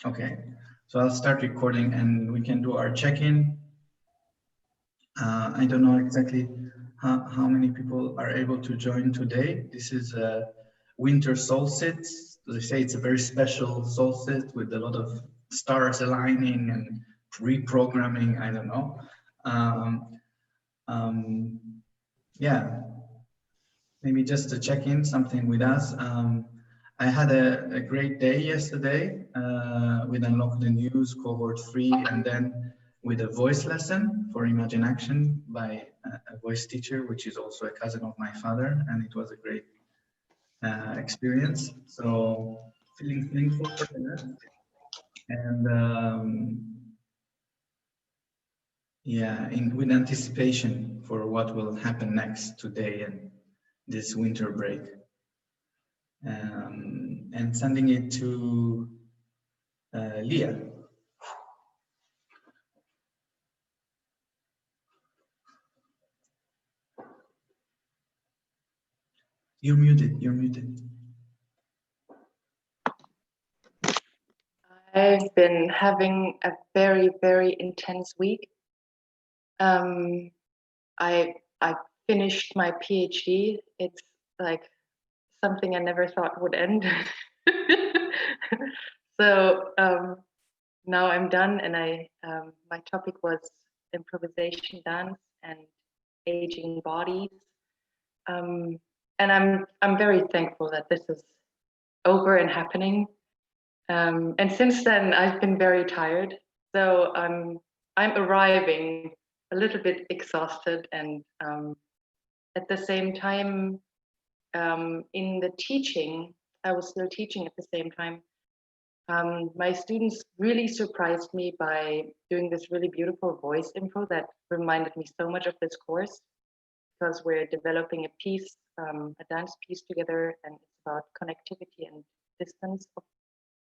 Okay, so I'll start recording and we can do our check-in. I don't know exactly how many people are able to join today. This is a winter solstice. They say it's a very special solstice with a lot of stars aligning and reprogramming. I don't know. Yeah, maybe just to check in something with us. I had a great day yesterday with Unlock the News Cohort 3 and then with a voice lesson for Imagine Action by a voice teacher, which is also a cousin of my father, and it was a great experience. So feeling thankful for that. And yeah, with anticipation for what will happen next today and this winter break. And sending it to Leah. You're muted, you're muted. I've been having a very, very intense week. I finished my PhD. It's like something I never thought would end. So now I'm done, and my topic was improvisation dance and aging bodies. And I'm very thankful that this is over and happening. And since then, I've been very tired. So I'm arriving a little bit exhausted, and at the same time, in the teaching, I was still teaching at the same time. My students really surprised me by doing this really beautiful voice improv that reminded me so much of this course, because we're developing a piece, a dance piece together, and it's about connectivity and distance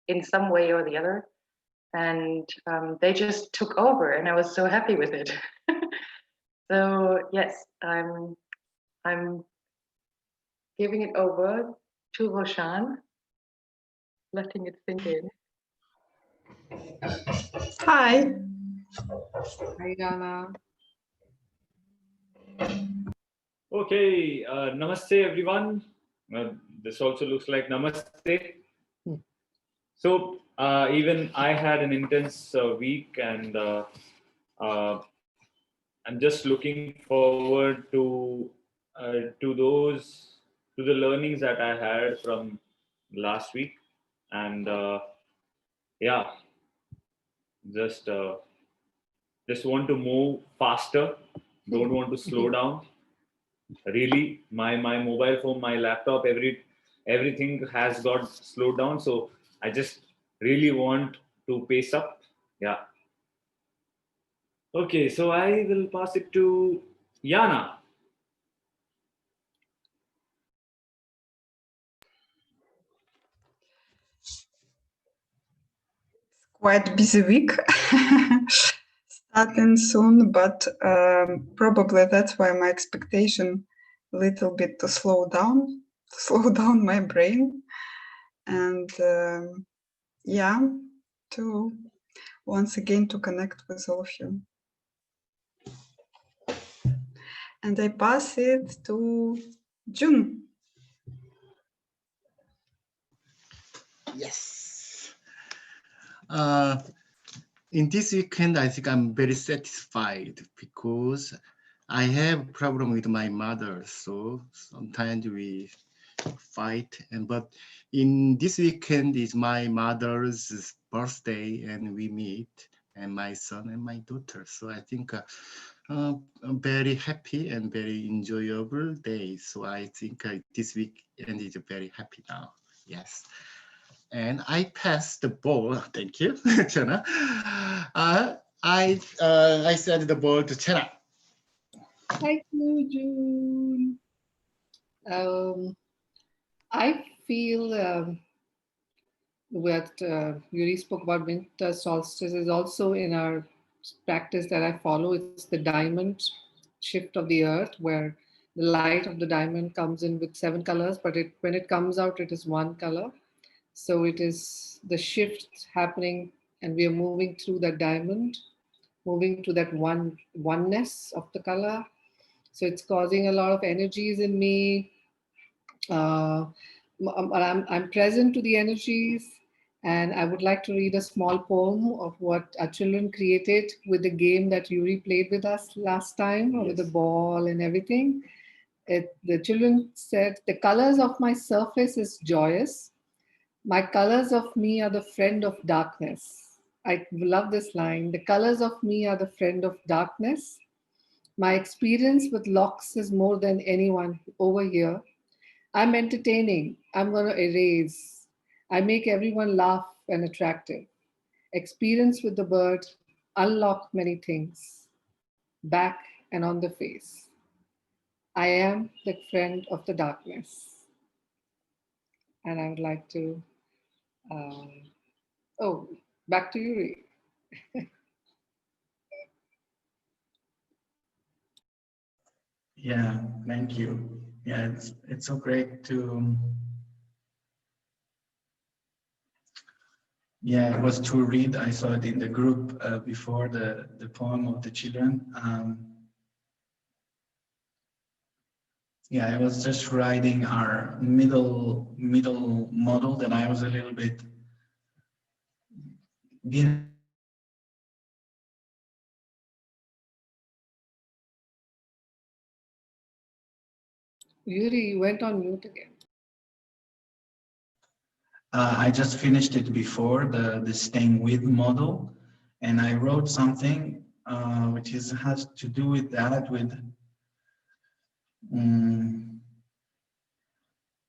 in some way or the other. And they just took over, and I was so happy with it. So yes, I'm giving it over to Roshan, letting it sink in. Hi. Hi, Dana. Okay, namaste everyone. This also looks like namaste. So even I had an intense week, and I'm just looking forward to the learnings that I had from last week, and yeah, just want to move faster. Don't want to slow down. Really, my mobile phone, my laptop, everything has got slowed down. So I just really want to pace up. Yeah. Okay, so I will pass it to Yana. Quite busy week. Starting soon, but probably that's why my expectation a little bit to slow down my brain, and yeah, to once again to connect with all of you. And I pass it to June. Yes. In this weekend, I think I'm very satisfied because I have a problem with my mother. So sometimes we fight. But in this weekend is my mother's birthday, and we meet, and my son and my daughter. So I think a very happy and very enjoyable day. So I think this weekend is very happy now. Yes. And I passed the ball. Thank you, Chana. I sent the ball to Chana. Thank you, June. I feel what Yuri spoke about winter solstice is also in our practice that I follow. It's the diamond shift of the earth, where the light of the diamond comes in with 7 colors, but when it comes out, it is one color. So it is the shift happening, and we are moving through that diamond, moving to that oneness of the color. So it's causing a lot of energies in me. I'm present to the energies, and I would like to read a small poem of what our children created with the game that Yuri played with us last time, with the ball and everything. The children said, "The colors of my surface is joyous. My colors of me are the friend of darkness." I love this line. "The colors of me are the friend of darkness. My experience with locks is more than anyone over here. I'm entertaining. I'm going to erase. I make everyone laugh and attractive. Experience with the bird, unlock many things. Back and on the face. I am the friend of the darkness." And I would like to, um, oh, back to you, Ray. Yeah, thank you. Yeah, it's so great to, yeah, it was to read. I saw it in the group before the poem of the children. Yeah, I was just writing our middle model that I was a little bit didn't. Yuri, you went on mute again. I just finished it before the staying with model, and I wrote something which has to do with that.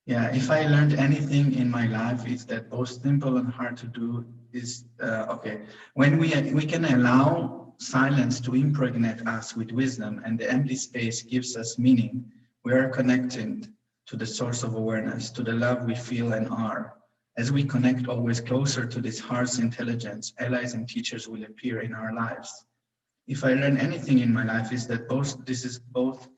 Yeah, if I learned anything in my life, it's that both simple and hard to do is okay. When we can allow silence to impregnate us with wisdom, and the empty space gives us meaning, we are connected to the source of awareness, to the love we feel and are. As we connect always closer to this heart's intelligence, allies and teachers will appear in our lives. If I learn anything in my life, is that this is both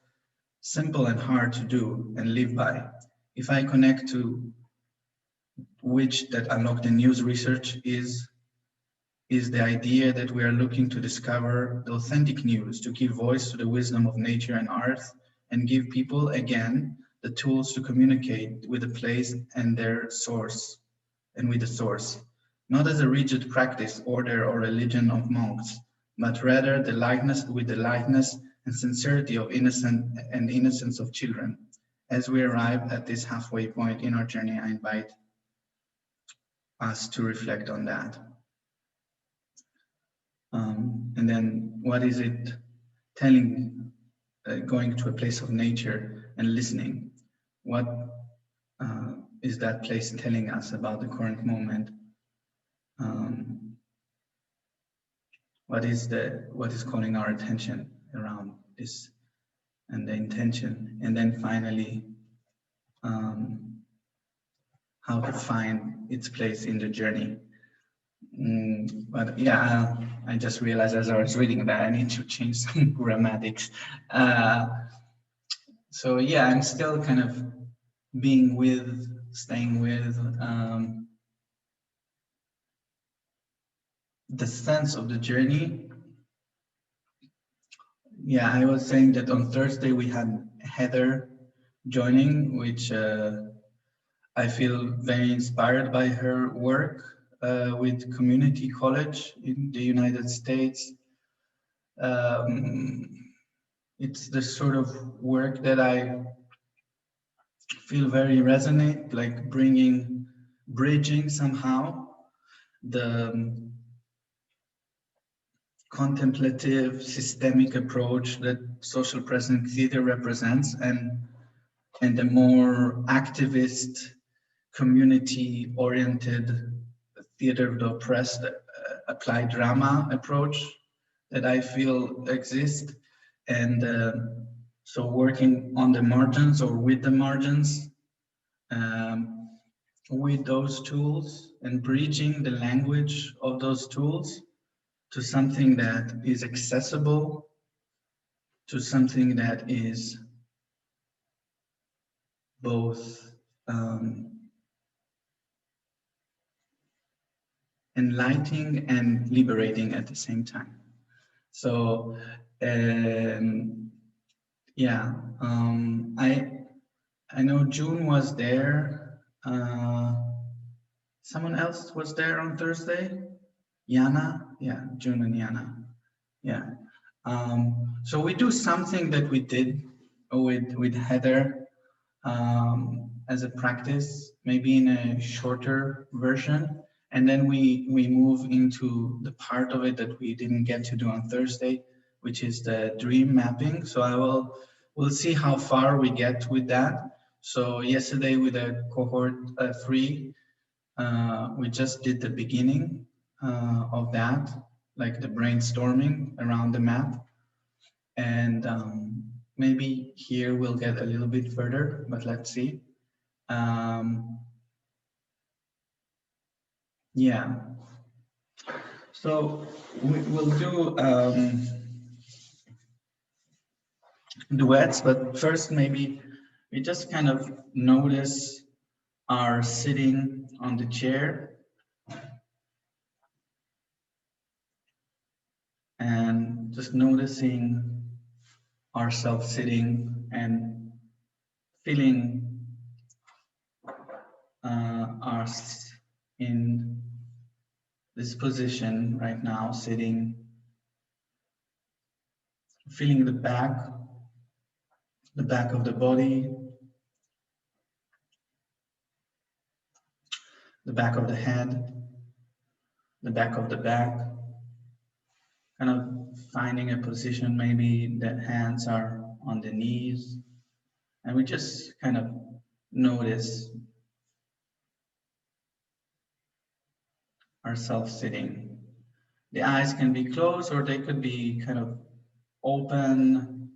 simple and hard to do and live by. If I connect to which that unlock the news research is the idea that we are looking to discover the authentic news, to give voice to the wisdom of nature and earth, and give people again the tools to communicate with the place and their source, and with the source, not as a rigid practice, order, or religion of monks, but rather the lightness and sincerity of innocence of children. As we arrive at this halfway point in our journey, I invite us to reflect on that. And then what is it telling, going to a place of nature and listening? What is that place telling us about the current moment? What is calling our attention around this and the intention? And then finally, how to find its place in the journey. But yeah, I just realized as I was reading that I need to change some grammatics. So yeah, I'm still kind of being with, staying with the sense of the journey. Yeah, I was saying that on Thursday we had Heather joining, which I feel very inspired by her work with community college in the United States. It's the sort of work that I feel very resonate, like bridging somehow the contemplative, systemic approach that social present theater represents, and the more activist, community-oriented theater of the oppressed, applied drama approach that I feel exists. And so working on the margins or with the margins, with those tools and bridging the language of those tools to something that is accessible, to something that is both enlightening and liberating at the same time. So yeah, I know June was there. Someone else was there on Thursday. Yana, yeah, June and Yana, yeah. So we do something that we did with Heather as a practice, maybe in a shorter version, and then we move into the part of it that we didn't get to do on Thursday, which is the dream mapping. So we'll see how far we get with that. So yesterday with a cohort 3, we just did the beginning of that, like the brainstorming around the map. And maybe here we'll get a little bit further, but let's see. Yeah. So we'll do duets, but first maybe we just kind of notice our sitting on the chair and just noticing ourselves sitting and feeling us in this position right now, sitting, feeling the back of the body, the back of the head, the back of the back, kind of finding a position, maybe the hands are on the knees, and we just kind of notice ourselves sitting. The eyes can be closed or they could be kind of open,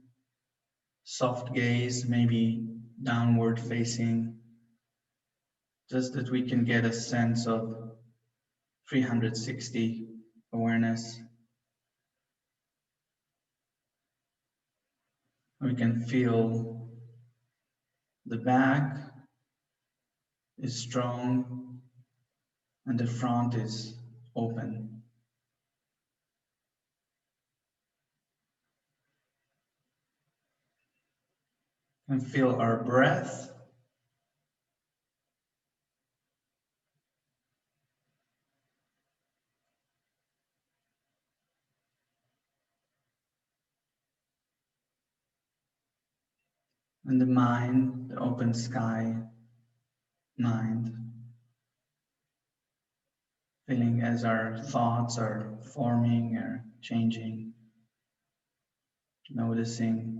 soft gaze, maybe downward facing, just that we can get a sense of 360 awareness. We can feel the back is strong and the front is open. And feel our breath. And the mind, the open sky mind. Feeling as our thoughts are forming or changing. Noticing.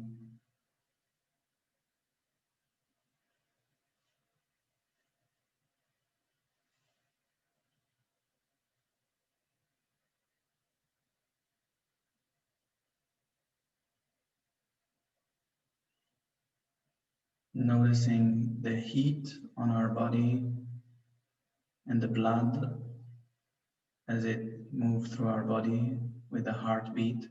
Noticing the heat on our body and the blood as it moves through our body with the heartbeat.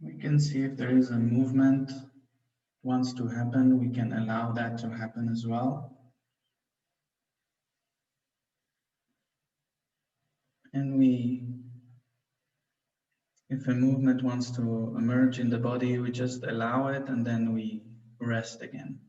We can see if there is a movement wants to happen, we can allow that to happen as well. And if a movement wants to emerge in the body, we just allow it and then we rest again.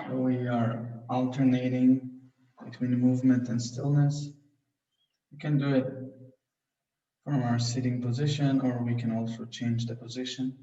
So we are alternating between movement and stillness. We can do it from our sitting position, or we can also change the position.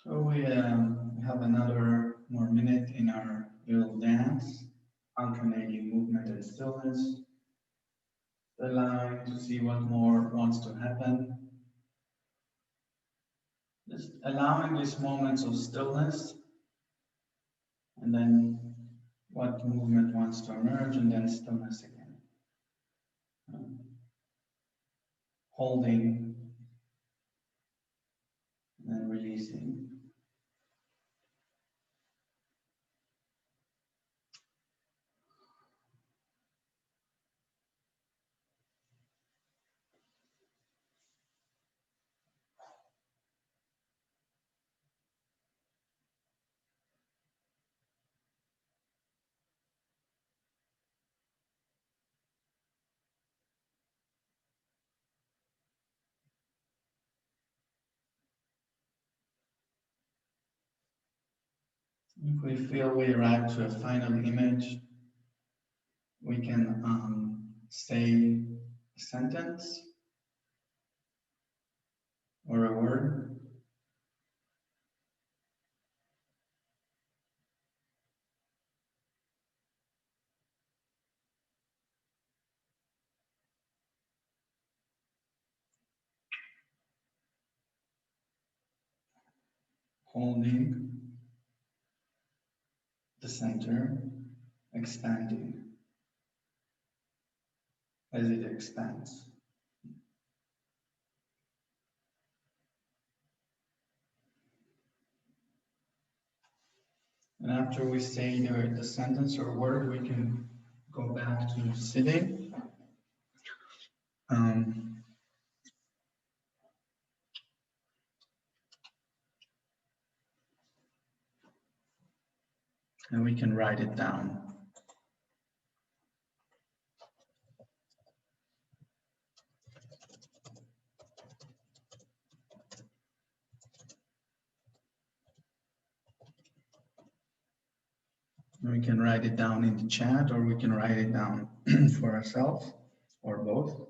So we have another more minute in our little dance, alternating movement and stillness, allowing to see what more wants to happen. Just allowing these moments of stillness, and then what movement wants to emerge, and then stillness again. Holding, and then releasing. If we feel we arrive to a final image, we can say a sentence or a word. Holding, the center expanding as it expands. And after we say the sentence or word, we can go back to sitting. And we can write it down. We can write it down in the chat, or we can write it down for ourselves, or both.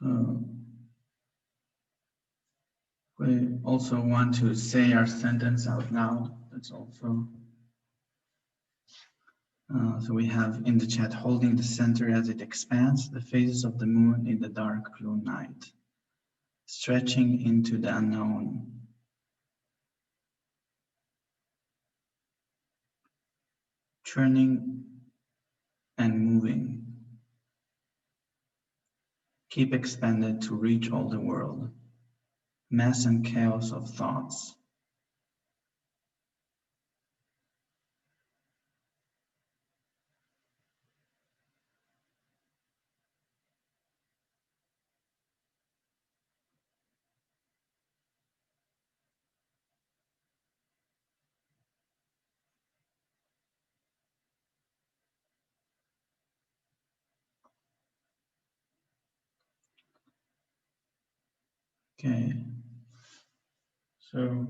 So we also want to say our sentence out loud. That's also, so we have in the chat, holding the center as it expands, the phases of the moon in the dark blue night, stretching into the unknown. Turning and moving. Keep expanded to reach all the world. Mass and chaos of thoughts. Okay. So,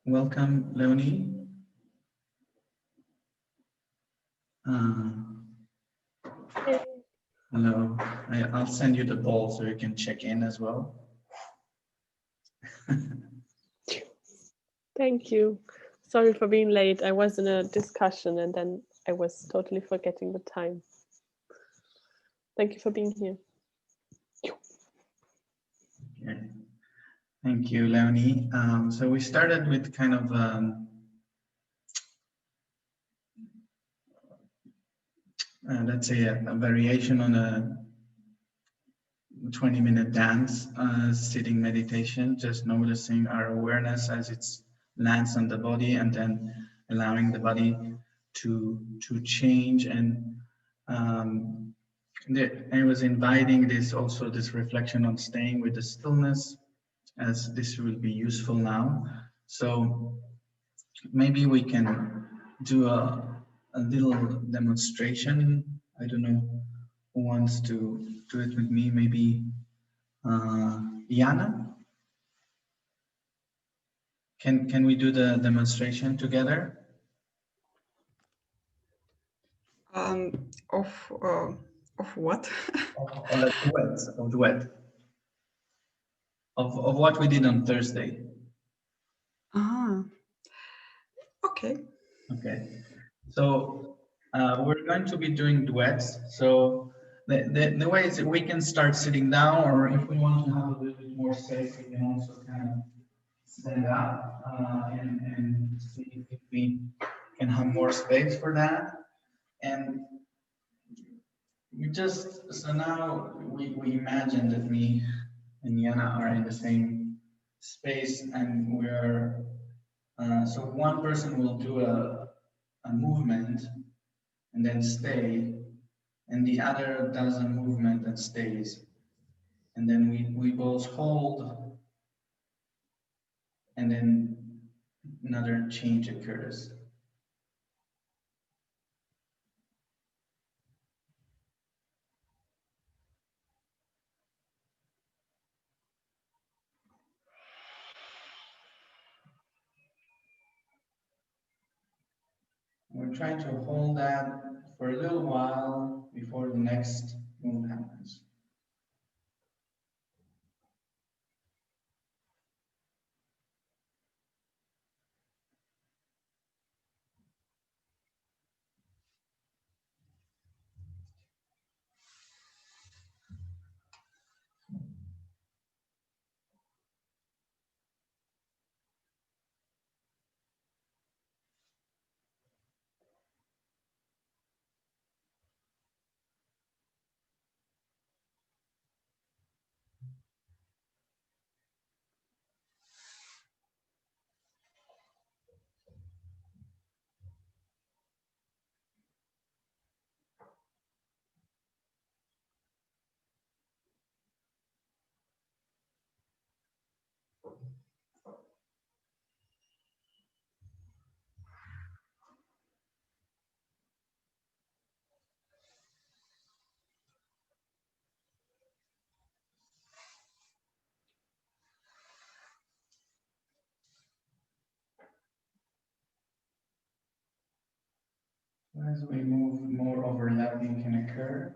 welcome, Leonie. Hello. I'll send you the poll so you can check in as well. Thank you. Sorry for being late. I was in a discussion and then I was totally forgetting the time. Thank you for being here. Okay. Thank you, Leonie. So we started with kind of let's say a variation on a 20-minute dance, sitting meditation, just noticing our awareness as it lands on the body and then allowing the body to change. And I was inviting this reflection on staying with the stillness, as this will be useful now. So maybe we can do a little demonstration. I don't know who wants to do it with me. Maybe Jana? Can we do the demonstration together? Of what? Of what we did on Thursday. Okay. Okay. So we're going to be doing duets. So the way is that we can start sitting down, or if we want to have a little bit more space, we can also kind of stand up and see if we can have more space for that. And so now we imagine that me and Jana are in the same space, and we're so one person will do a movement and then stay, and the other does a movement and stays, and then we both hold and then another change occurs. We're trying to hold that for a little while before the next move happens. As we move, more overlapping can occur.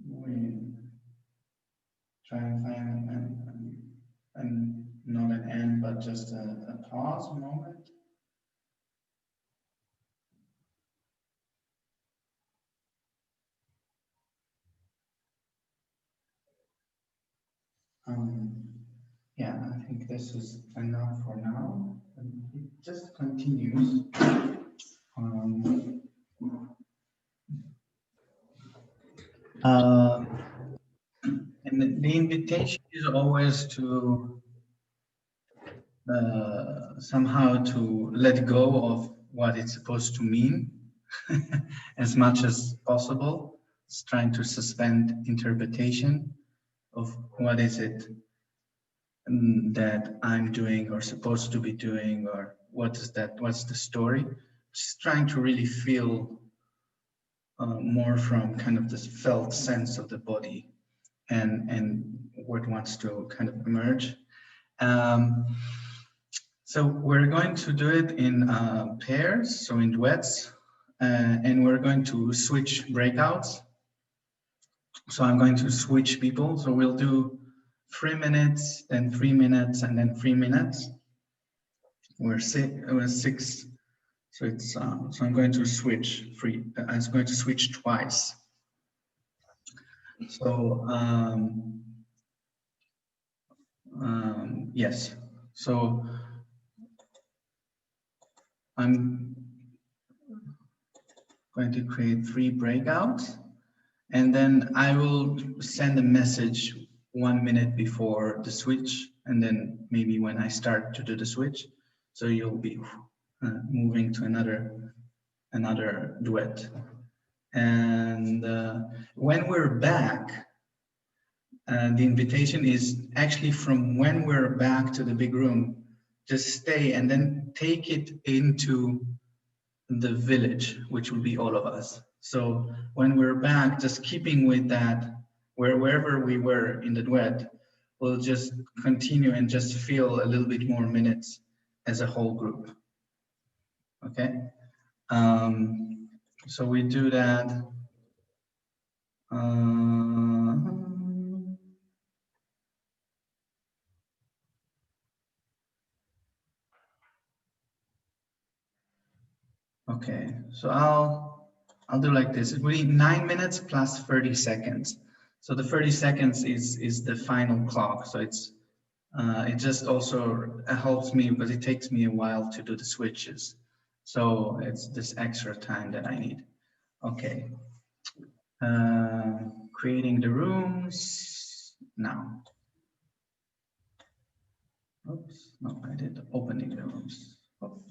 We try and find not an end, but just a pause moment. Yeah, I think this is enough for now. It just continues. And the invitation is always to somehow to let go of what it's supposed to mean as much as possible. It's trying to suspend interpretation of what is it that I'm doing or supposed to be doing, or what's the story. Just trying to really feel more from kind of this felt sense of the body and what wants to kind of emerge. So we're going to do it in pairs, so in duets, and we're going to switch breakouts. So I'm going to switch people. So we'll do 3 minutes, then 3 minutes, and then 3 minutes. We're six. So it's so I'm going to switch I'm going to switch twice. So yes. So I'm going to create 3 breakouts, and then I will send a message 1 minute before the switch, and then maybe when I start to do the switch, so you'll be moving to another duet. And when we're back, the invitation is actually from when we're back to the big room, just stay and then take it into the village, which will be all of us. So when we're back, just keeping with that, wherever we were in the duet, we'll just continue and just feel a little bit more minutes as a whole group. Okay, so we do that. Okay, so I'll do like this. We need 9 minutes plus 30 seconds. So the 30 seconds is the final clock. So it's it just also helps me because it takes me a while to do the switches. So it's this extra time that I need. Okay. Creating the rooms now. Oops, no, I did opening the rooms. Oh.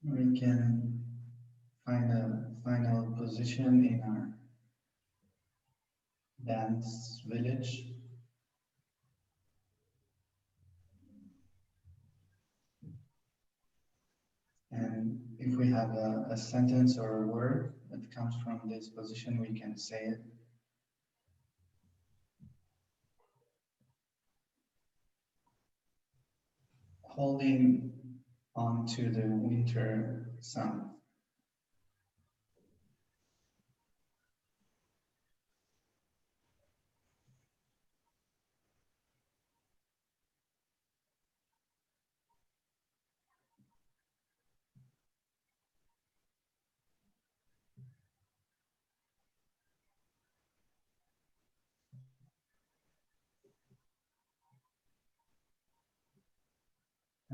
We can find a final position in our dance village. And if we have a sentence or a word that comes from this position, we can say it. Holding on to the winter sun.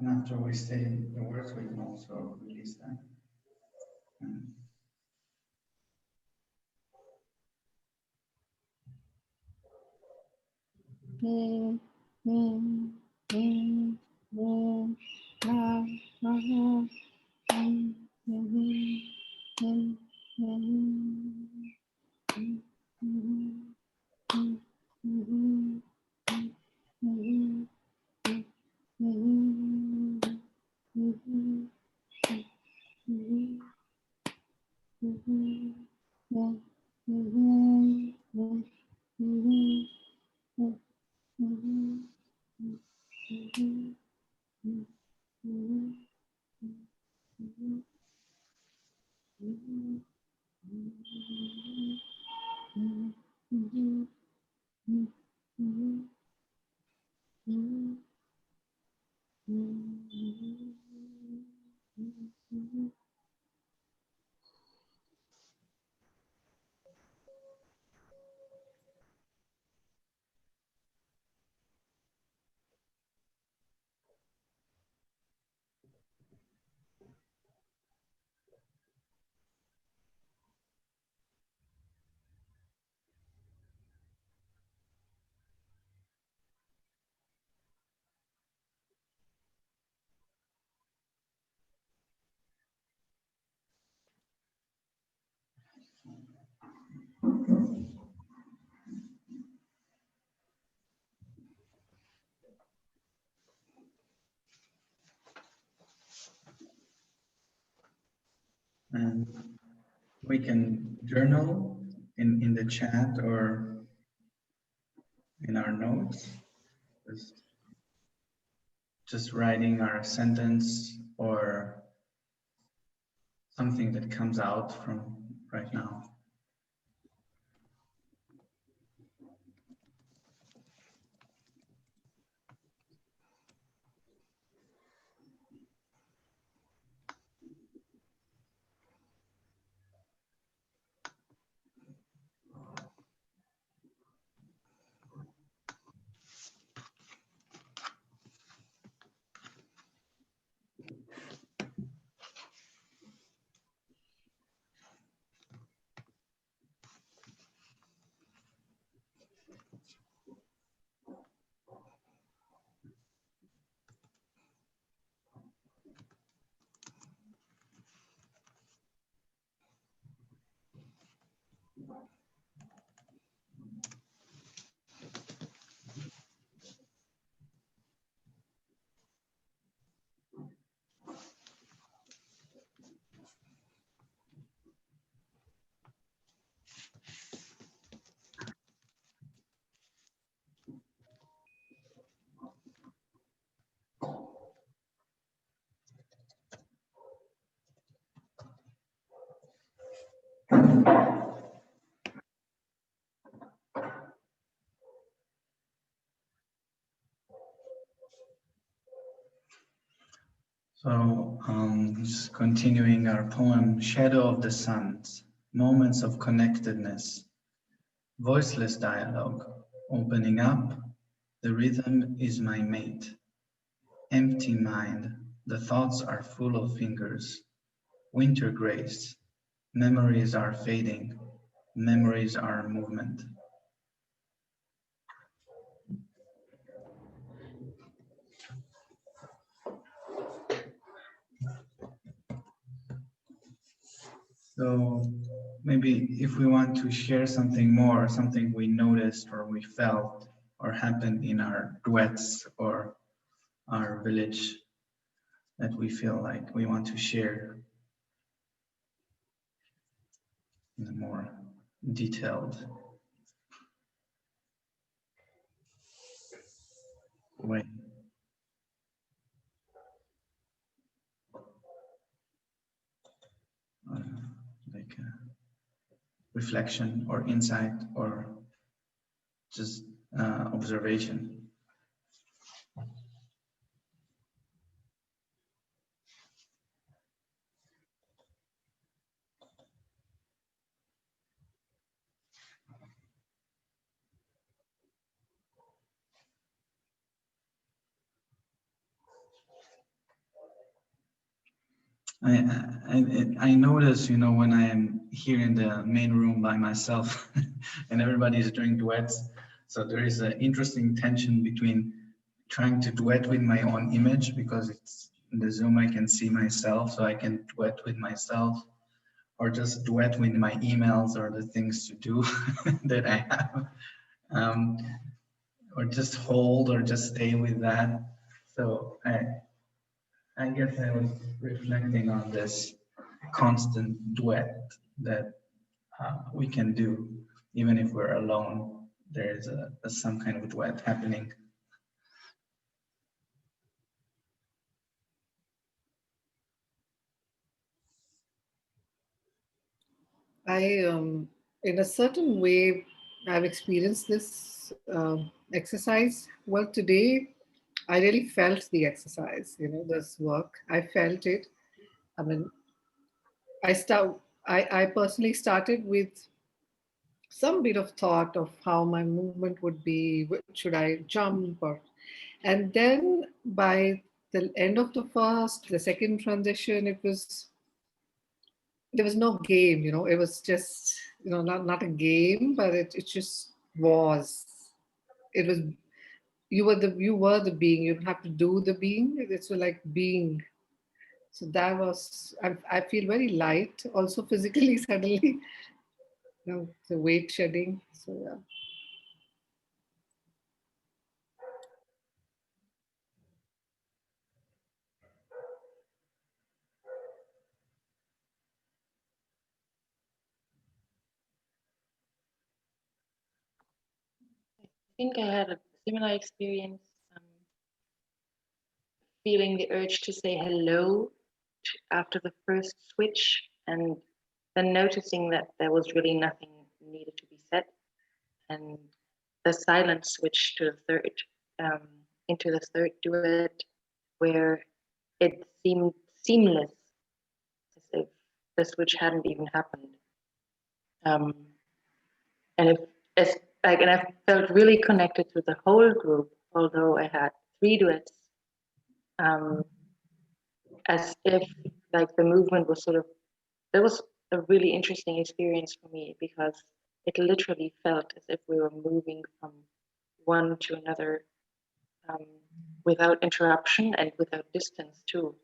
And after we say the words, we can also release them. And we can journal in the chat or in our notes, just writing our sentence or something that comes out from right now. So, just continuing our poem, Shadow of the Suns, Moments of Connectedness, Voiceless Dialogue, Opening Up, the rhythm is my mate. Empty mind, the thoughts are full of fingers. Winter grace, memories are fading, memories are movement. So maybe if we want to share something more, something we noticed or we felt or happened in our duets or our village that we feel like we want to share in a more detailed way. Like a reflection or insight or just observation. I notice, when I am here in the main room by myself and everybody is doing duets, so there is an interesting tension between trying to duet with my own image, because it's in the Zoom I can see myself, so I can duet with myself, or just duet with my emails or the things to do that I have, or just hold or just stay with that. So I guess I was reflecting on this constant duet that we can do, even if we're alone. There is some kind of duet happening. In a certain way, I've experienced this exercise. Well, today I really felt the exercise. This work. I felt it. I mean, I personally started with some bit of thought of how my movement would be. Should I jump or? And then by the end of the second transition, there was no game. It was just not a game, but it just was. It was you were the being. You don't have to do the being. It's like being. So that was, I feel very light also physically suddenly, the weight shedding. So yeah. I think I had a similar experience, feeling the urge to say hello after the first switch, and then noticing that there was really nothing needed to be said, and the silent switch to the third, um, into the third duet, where it seemed seamless, as if the switch hadn't even happened. Um, and if as like, and I felt really connected to the whole group, although I had 3 duets, as if like the movement was sort of, that was a really interesting experience for me, because it literally felt as if we were moving from one to another, um, without interruption and without distance too.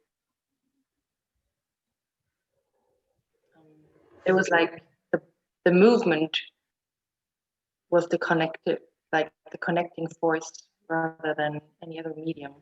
It was like the movement was the connective, like the connecting force rather than any other medium.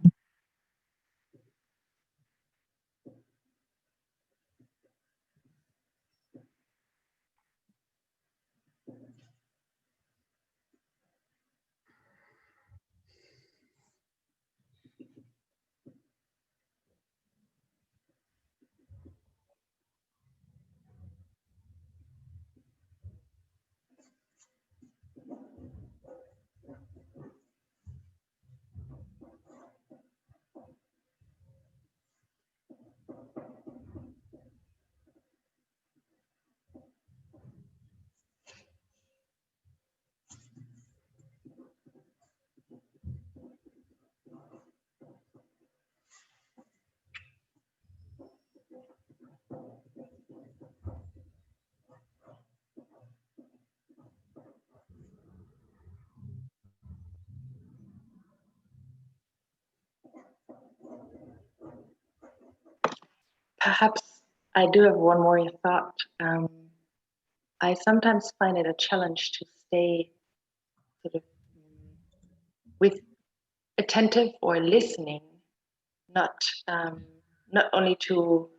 Perhaps I do have one more thought. I sometimes find it a challenge to stay sort of with attentive or listening, not not only to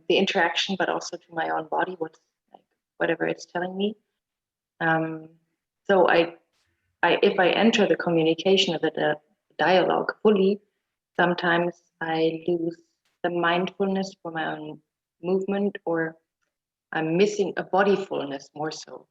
the interaction, but also to my own body, whatever it's telling me. So if I enter the communication of the dialogue fully, sometimes I lose the mindfulness for my own movement, or I'm missing a bodyfulness more so.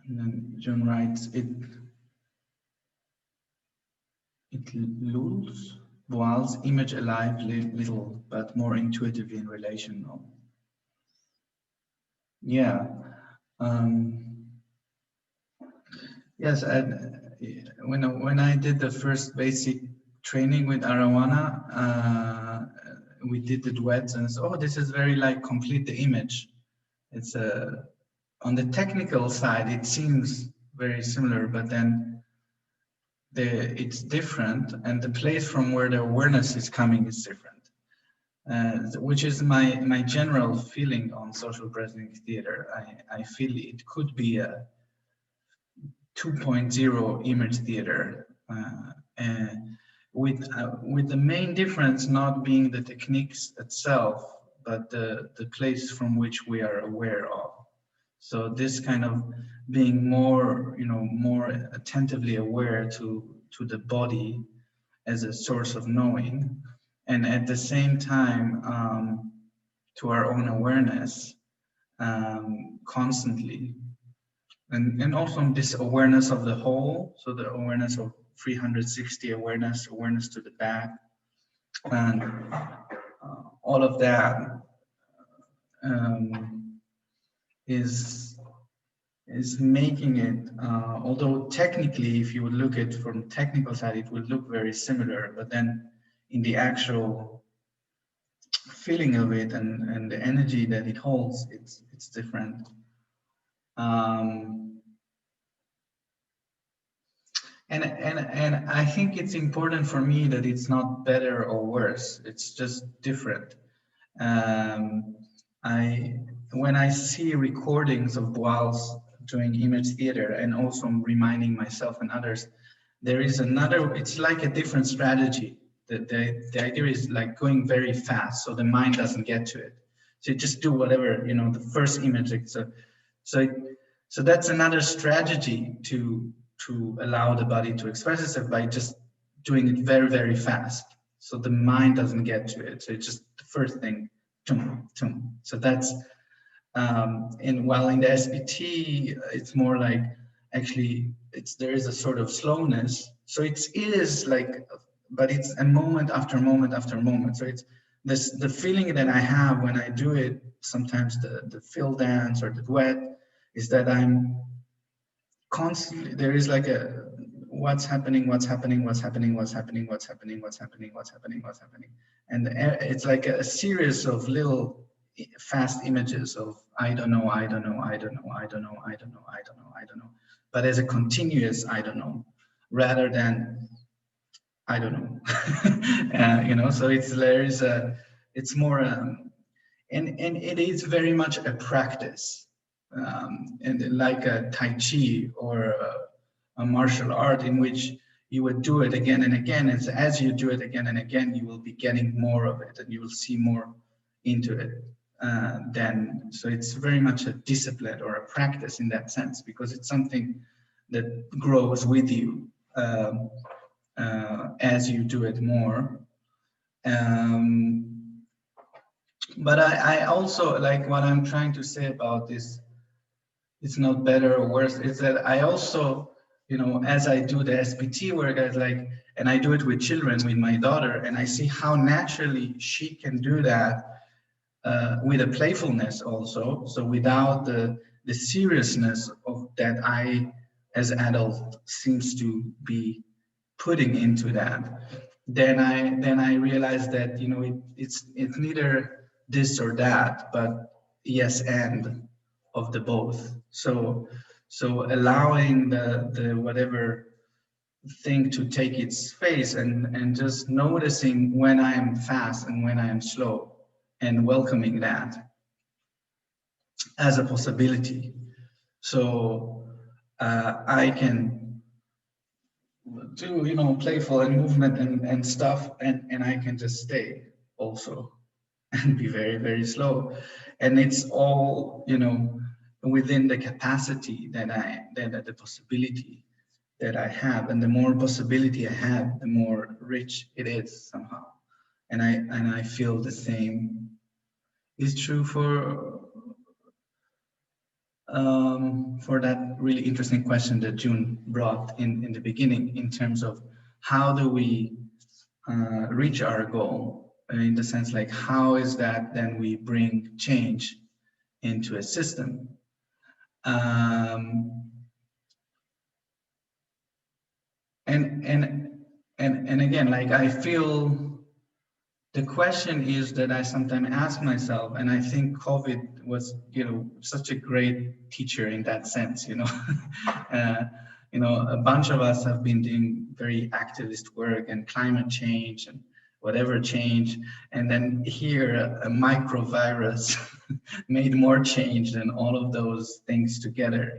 And then June writes, it lulls Boal's image alive little, but more intuitively and relational. Yeah. Yes, when I did the first basic training with Arowana, we did the duets, and oh, this is very like complete the image. It's on the technical side, it seems very similar, but then it's different, and the place from where the awareness is coming is different, which is my general feeling on social presence theater. I feel it could be a 2.0 image theater, with the main difference not being the techniques itself, but the place from which we are aware of. So this kind of being more, more attentively aware to the body as a source of knowing, and at the same time to our own awareness constantly. And also this awareness of the whole, so the awareness of 360 awareness to the back, and all of that is making it, although technically, if you would look at it from technical side, it would look very similar, but then in the actual feeling of it and the energy that it holds, it's different. And I think it's important for me that it's not better or worse. It's just different. When I see recordings of Boal's doing image theater, and also reminding myself and others, there is another. It's like a different strategy. The idea is like going very fast, so the mind doesn't get to it. So you just do whatever, the first image. So that's another strategy to allow the body to express itself, by just doing it very, very fast. So the mind doesn't get to it. So it's just the first thing. So that's, and while in the SPT, it's more like, actually, there is a sort of slowness. So it is like, but it's a moment after moment after moment. So it's the feeling that I have when I do it, sometimes the fill dance or the duet, is that I'm constantly, there is like a what's happening, and it's like a series of little fast images of I don't know, but as a continuous I don't know, rather than I don't know. So it's more and it is very much a practice, and like a Tai Chi or a martial art, in which you would do it again and again. And as you do it again and again, you will be getting more of it, and you will see more into it. So it's very much a discipline or a practice in that sense, because it's something that grows with you as you do it more. But I also, like, what I'm trying to say about this, it's not better or worse, is that I also, as I do the SPT work, and I do it with children, with my daughter, and I see how naturally she can do that with a playfulness also. So without the seriousness of that I, as adult, seems to be putting into that. Then I realized that it's neither this or that, but yes and of the both. So allowing the whatever thing to take its space, and just noticing when I am fast and when I am slow, and welcoming that as a possibility. So I can do playful and movement and stuff, and I can just stay also and be very, very slow, and it's all within the capacity that the possibility that I have. And the more possibility I have, the more rich it is somehow. And I feel the same is true for for that really interesting question that June brought in the beginning, in terms of how do we reach our goal, in the sense like how is that then we bring change into a system. And again, like I feel the question is that I sometimes ask myself, and I think COVID was, such a great teacher in that sense, a bunch of us have been doing very activist work and climate change and whatever change, and then here a microvirus made more change than all of those things together,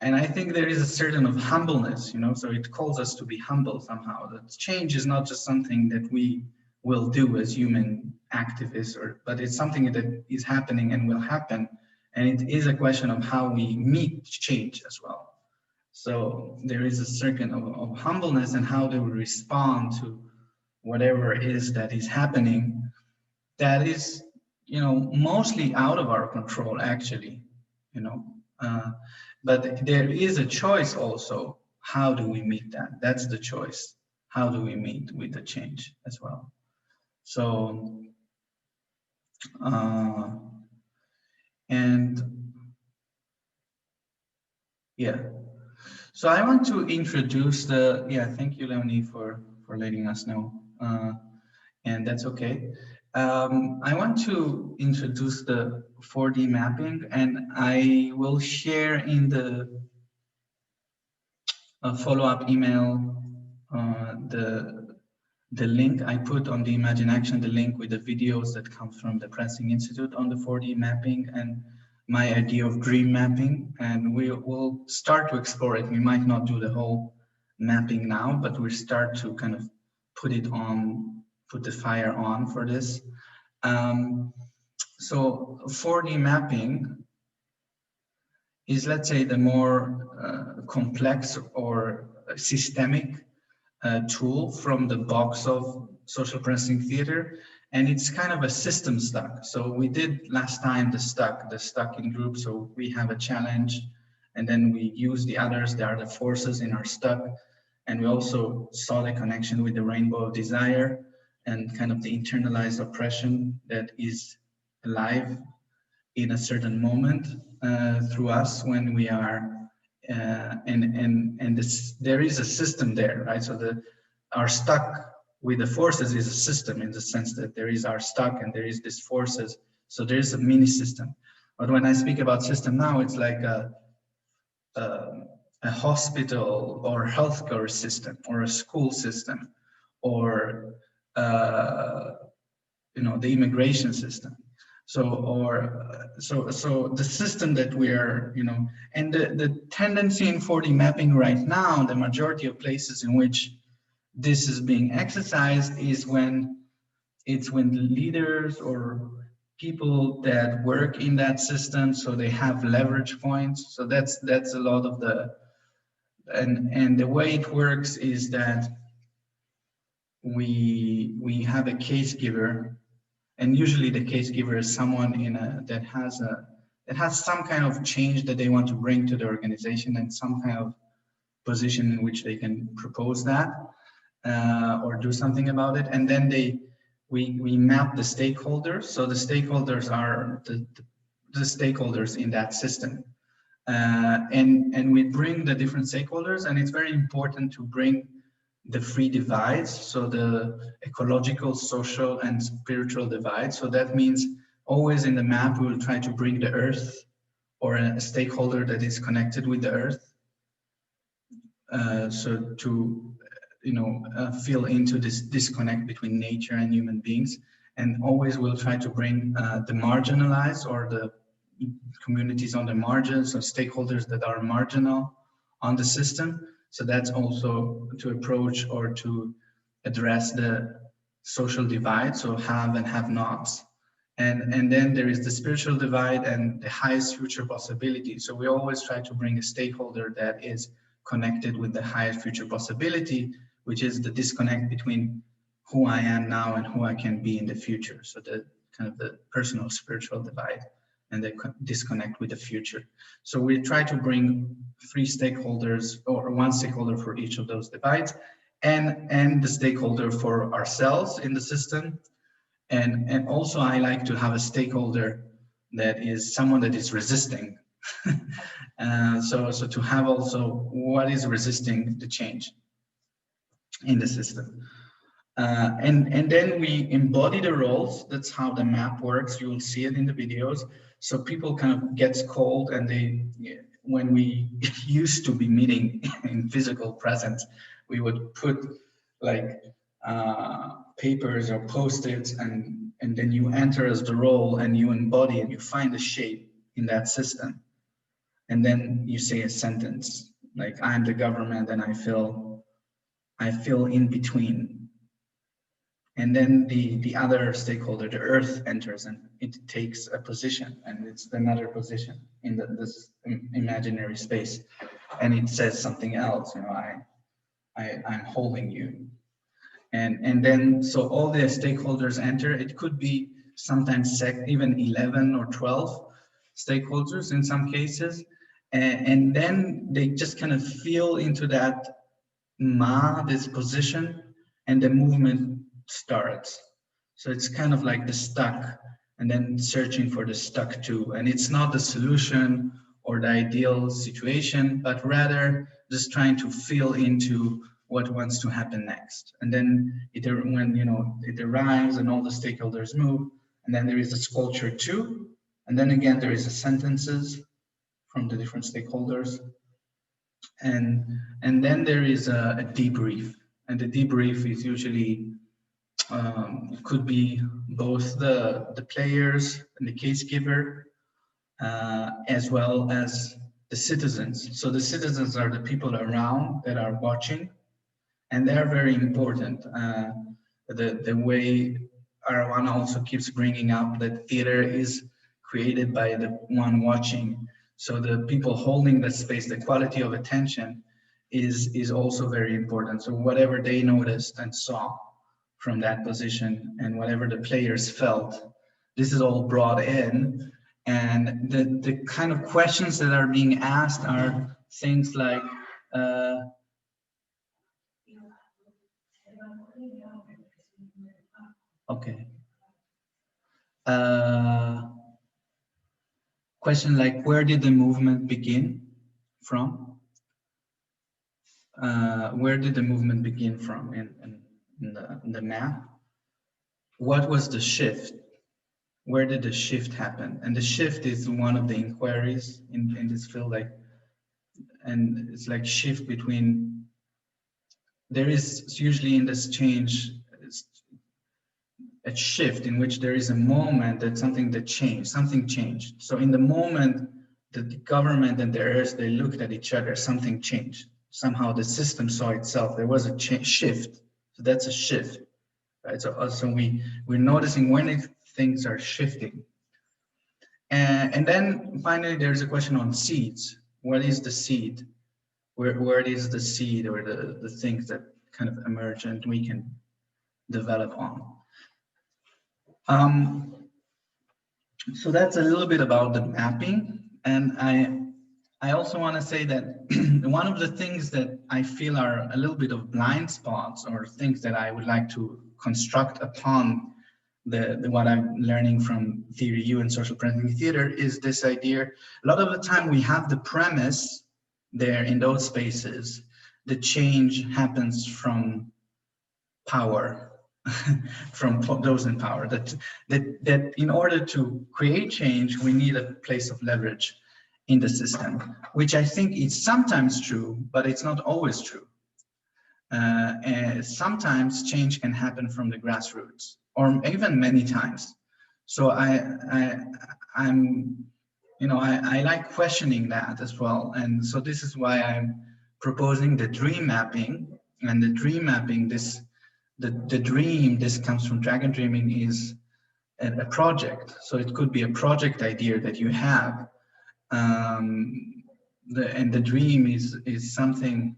and I think there is a certain of humbleness, so it calls us to be humble somehow. That change is not just something that we will do as human activists, but it's something that is happening and will happen. And it is a question of how we meet change as well. So there is a certain of humbleness, and how do we respond to whatever it is that is happening that is, mostly out of our control, actually, but there is a choice also. How do we meet that? That's the choice. How do we meet with the change as well? So, and yeah. So I want to introduce thank you, Leonie, for letting us know. And that's okay. I want to introduce the 4D mapping, and I will share in the follow-up email the link I put on the Imagine Action, the link with the videos that come from the Pressing Institute on the 4D mapping and my idea of dream mapping. And we'll start to explore it. We might not do the whole mapping now, but we start to kind of put the fire on for this. So 4D mapping is, let's say, the more complex or systemic tool from the box of social pressing theater, and it's kind of a system stuck. So we did last time the stuck in group. So we have a challenge, and then we use the others. They are the forces in our stuck, and we also saw the connection with the rainbow of desire and kind of the internalized oppression that is alive in a certain moment through us when we are there is a system there, right? So our stuck with the forces is a system, in the sense that there is our stuck and there is this forces. So there is a mini system. But when I speak about system now, it's like a hospital or healthcare system, or a school system, or the immigration system. So the system that we are, and the tendency in 4D mapping right now, the majority of places in which this is being exercised is when leaders or people that work in that system, so they have leverage points. So that's a lot of and the way it works is that we have a case giver. And usually the case giver is someone that has some kind of change that they want to bring to the organization, and some kind of position in which they can propose that or do something about it. And then we map the stakeholders. So the stakeholders are the stakeholders in that system. And we bring the different stakeholders, and it's very important to bring the three divides, so the ecological, social, and spiritual divide. So that means always in the map, we will try to bring the earth, or a stakeholder that is connected with the earth. So to, fill into this disconnect between nature and human beings. And always we'll try to bring the marginalized, or the communities on the margins, or stakeholders that are marginal on the system. So that's also to approach or to address the social divide, so have and have nots. And then there is the spiritual divide and the highest future possibility. So we always try to bring a stakeholder that is connected with the highest future possibility, which is the disconnect between who I am now and who I can be in the future. So the kind of the personal spiritual divide. and they disconnect with the future. So we try to bring 3 stakeholders, or 1 stakeholder for each of those divides, and the stakeholder for ourselves in the system. And also I like to have a stakeholder that is someone that is resisting. So to have also what is resisting the change in the system. And then we embody the roles. That's how the map works. You will see it in the videos. So people kind of gets called, and when we used to be meeting in physical presence, we would put like papers or post-its, and then you enter as the role, and you embody, and you find a shape in that system. And then you say a sentence like, I'm the government and I feel in between. And then the other stakeholder, the earth, enters, and it takes a position, and it's another position in this imaginary space. And it says something else, you know, I'm holding you. And then, so all the stakeholders enter. It could be sometimes even 11 or 12 stakeholders in some cases. And then they just kind of feel into that this position, and the movement starts. So it's kind of like the stuck, and then searching for the stuck too. And it's not the solution or the ideal situation, but rather just trying to feel into what wants to happen next. And then when it arrives and all the stakeholders move, and then there is a sculpture too. And then again, there is a sentences from the different stakeholders. And then there is a debrief, and the debrief is usually it could be both the players and the case giver, as well as the citizens. So the citizens are the people around that are watching, and they are very important. The way Arawana also keeps bringing up that theater is created by the one watching. So the people holding the space, the quality of attention is also very important. So whatever they noticed and saw from that position, and whatever the players felt, this is all brought in. And the kind of questions that are being asked are things like, okay. Question like, where did the movement begin from? Where did the movement begin from in the map? What was the shift? Where did the shift happen? And the shift is one of the inquiries in this field, and it's like shift between, there is usually in this change, a shift in which there is a moment that something changed. So in the moment that the government and the earth, they looked at each other, something changed. Somehow the system saw itself, there was a shift. So that's a shift, right? So also we're noticing when things are shifting. And then finally, there's a question on seeds. What is the seed? Where is the seed, or the things that kind of emerge and we can develop on? So that's a little bit about the mapping. And I also want to say that one of the things that I feel are a little bit of blind spots, or things that I would like to construct upon what I'm learning from Theory U and social presenting theater, is this idea. A lot of the time we have the premise there in those spaces, the change happens from power. From those in power, that in order to create change, we need a place of leverage in the system, which I think is sometimes true, but it's not always true. And sometimes change can happen from the grassroots, or even many times. So I like questioning that as well. And so this is why I'm proposing the dream mapping. And the dream mapping, the dream, this comes from Dragon Dreaming, is a project. So it could be a project idea that you have. And the dream is something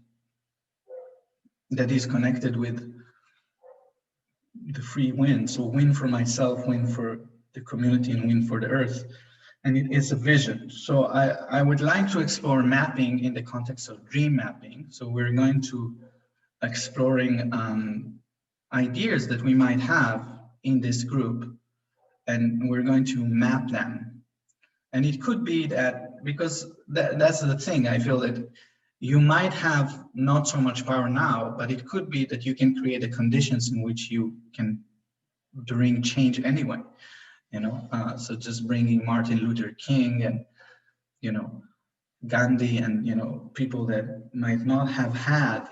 that is connected with the free win. So win for myself, win for the community, and win for the earth. and it is a vision. So I would like to explore mapping in the context of dream mapping. So we're going to exploring ideas that we might have in this group, and we're going to map them. And it could be that, because that's the thing, I feel that you might have not so much power now, but it could be that you can create the conditions in which you can bring change anyway. You know, so just bringing Martin Luther King and, you know, Gandhi and, you know, people that might not have had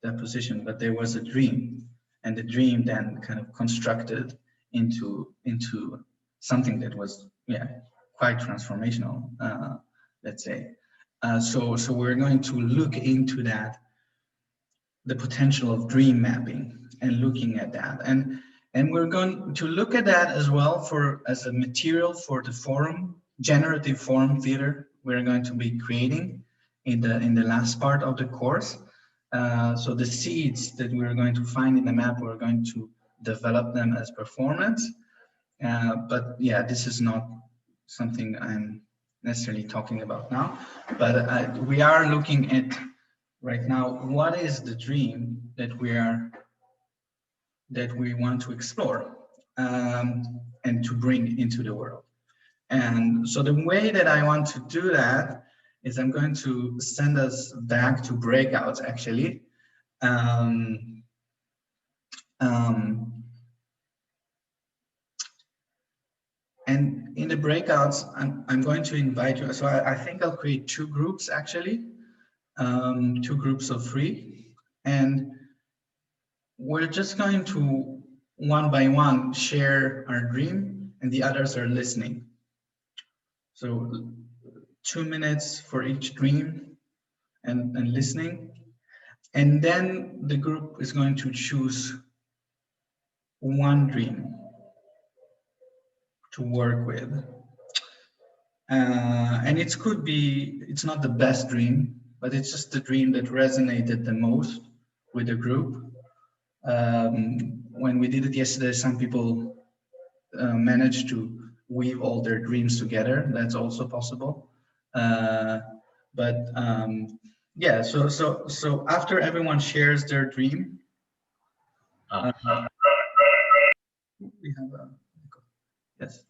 that position, but there was a dream, and the dream then kind of constructed into something that was, yeah, quite transformational, let's say. So we're going to look into that, the potential of dream mapping, and looking at that, and we're going to look at that as well for as a material for the forum, generative forum theater we're going to be creating in the last part of the course. So the seeds that we're going to find in the map, we're going to develop them as performance. But yeah, this is not something I'm necessarily talking about now, but we are looking at right now, what is the dream that we want to explore and to bring into the world. And so the way that I want to do that is I'm going to send us back to breakouts, actually. And in the breakouts, I'm going to invite you. So I think I'll create two groups, actually, two groups of 3. And we're just going to, one by one, share our dream, and the others are listening. So 2 minutes for each dream and listening. And then the group is going to choose one dream to work with. And it could be, it's not the best dream, but it's just the dream that resonated the most with the group. When we did it yesterday, some people managed to weave all their dreams together. That's also possible. Yeah, so after everyone shares their dream, we have a, yes.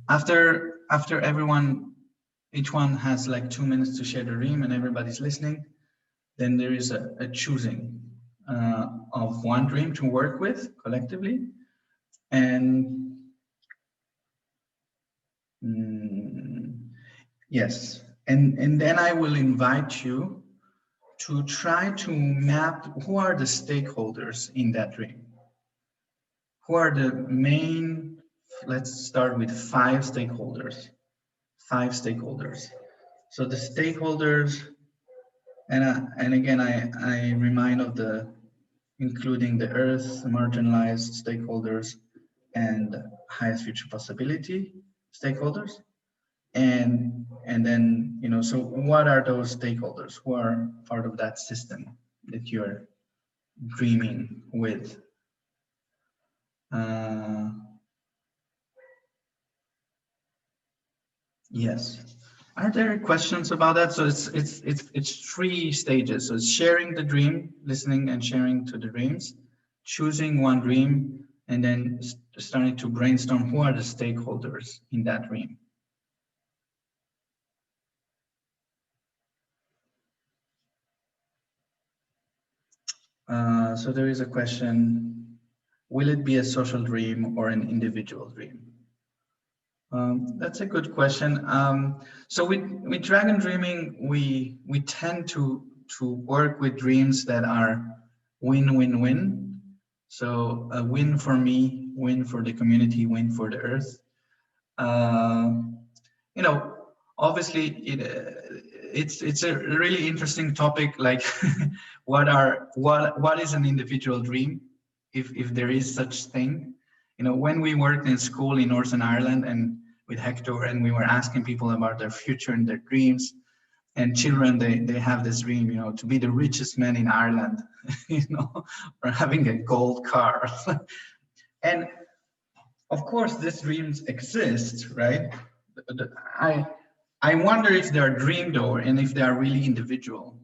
After everyone, each one has like 2 minutes to share the dream and everybody's listening, then there is a choosing of one dream to work with collectively. And yes, and then I will invite you to try to map who are the stakeholders in that dream. Who are the main, let's start with 5 stakeholders. 5 stakeholders. So the stakeholders, and again, I remind of including the earth, marginalized stakeholders, and highest future possibility stakeholders. And then, you know, so what are those stakeholders who are part of that system that you're dreaming with? Yes. Are there questions about that? So it's 3 stages. So it's sharing the dream, listening and sharing to the dreams, choosing one dream, and then starting to brainstorm who are the stakeholders in that dream. So there is a question, will it be a social dream or an individual dream? That's a good question. So with Dragon Dreaming, we tend to work with dreams that are win-win-win. So a win for me, win for the community, win for the earth. You know, obviously it's a really interesting topic, like what is an individual dream, if there is such thing. You know, when we worked in school in Northern Ireland and with Hector, and we were asking people about their future and their dreams, and children, they have this dream, you know, to be the richest man in Ireland, you know, or having a gold car. And of course, these dreams exist, right? I wonder if they are dreamed or, and if they are really individual.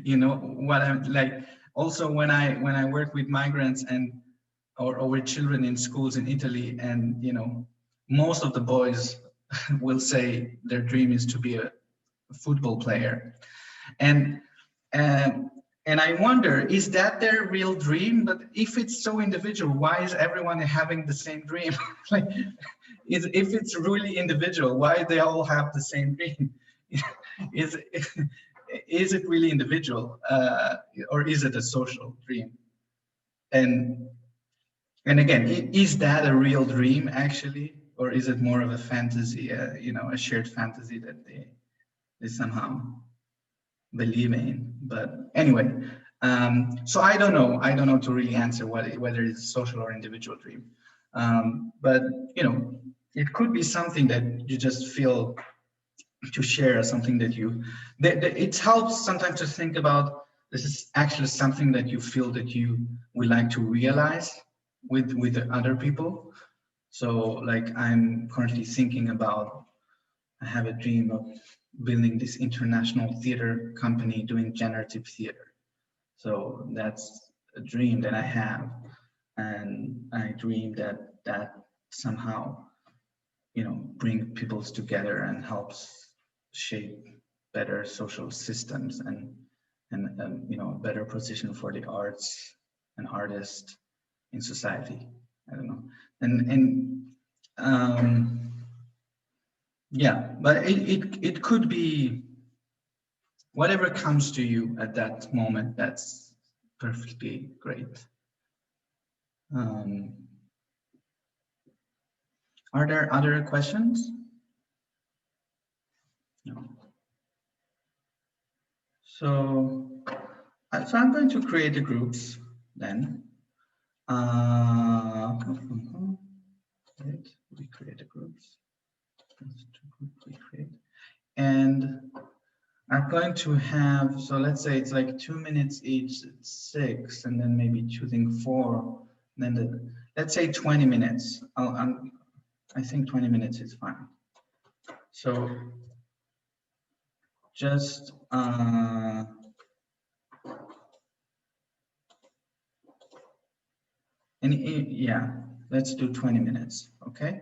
You know what I'm like. Also, when I work with migrants and or with children in schools in Italy, and you know, most of the boys will say their dream is to be a football player, and and I wonder, is that their real dream? But if it's so individual, why is everyone having the same dream? Like, if it's really individual, why they all have the same dream? is is it really individual, or is it a social dream? And again, is that a real dream actually, or is it more of a fantasy? You know, a shared fantasy that they somehow believe in. But anyway, so I don't know to really answer whether it's a social or individual dream. But you know, it could be something that you just feel to share, something that you it helps sometimes to think about, this is actually something that you feel that you would like to realize with other people. So like, I'm currently thinking about, I have a dream of building this international theater company doing generative theater. So that's a dream that I have, and I dream that somehow, you know, bring peoples together and helps shape better social systems and you know, a better position for the arts and artists in society. I don't know, and yeah, but it could be whatever comes to you at that moment. That's perfectly great. Are there other questions? No. So I'm going to create the groups then. Right, we create the groups. We create, and I'm going to have, so let's say it's like 2 minutes each, it's 6, and then maybe choosing 4, and then let's say 20 minutes. I think 20 minutes is fine. So just yeah, let's do 20 minutes, okay?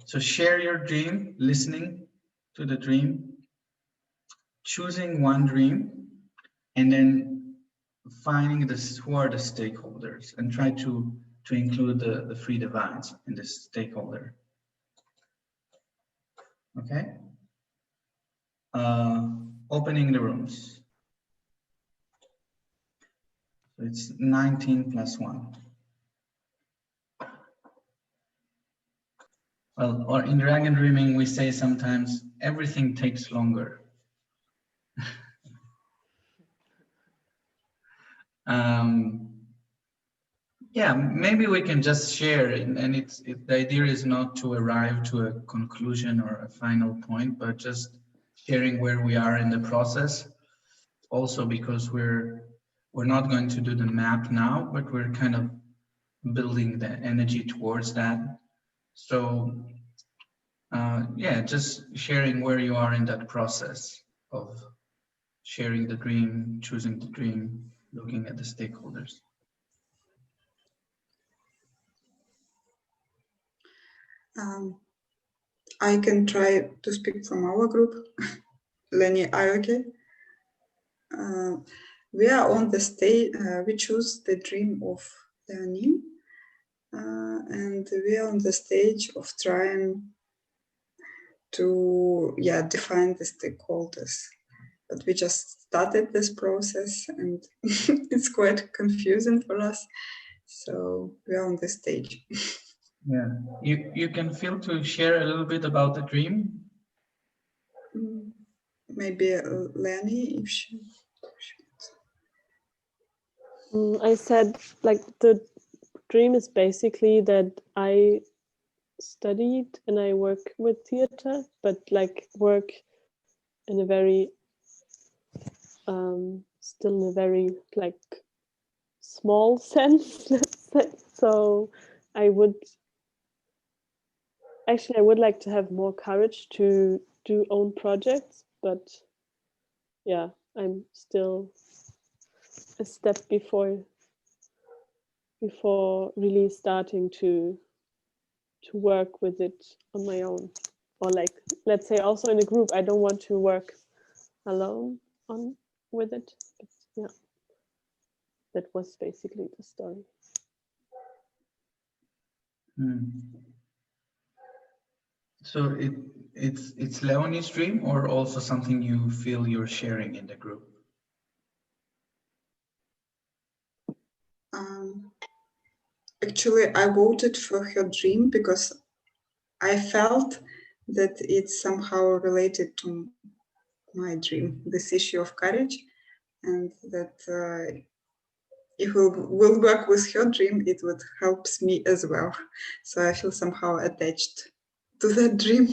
So share your dream, listening to the dream, choosing one dream, and then finding who are the stakeholders, and try to include the 3 divides in this stakeholder. Okay. Opening the rooms. So it's 19 plus 1. Well, or in Dragon Dreaming, we say sometimes everything takes longer. Yeah, maybe we can just share, and the idea is not to arrive to a conclusion or a final point, but just sharing where we are in the process. Also, because we're not going to do the map now, but we're kind of building the energy towards that. So yeah, just sharing where you are in that process of sharing the dream, choosing the dream, looking at the stakeholders. I can try to speak from our group. Lenny, are you okay? We are on the stage, we choose the dream of Leonie, and we are on the stage of trying to define the stakeholders. But we just started this process, and it's quite confusing for us. So we are on the stage. Yeah, you can feel to share a little bit about the dream. Maybe Lenny, if she. I said, like, the dream is basically that I studied and I work with theater, but like work in a very still in a very like small sense, let's say. So I would like to have more courage to do own projects, but yeah, I'm still a step before really starting to work with it on my own, or like, let's say, also in a group. I don't want to work alone with it, but yeah, that was basically the story. So it's Leonie's dream, or also something you feel you're sharing in the group? Actually, I voted for her dream because I felt that it's somehow related to my dream, this issue of courage, and that if we'll work with her dream, it would help me as well. So I feel somehow attached to that dream.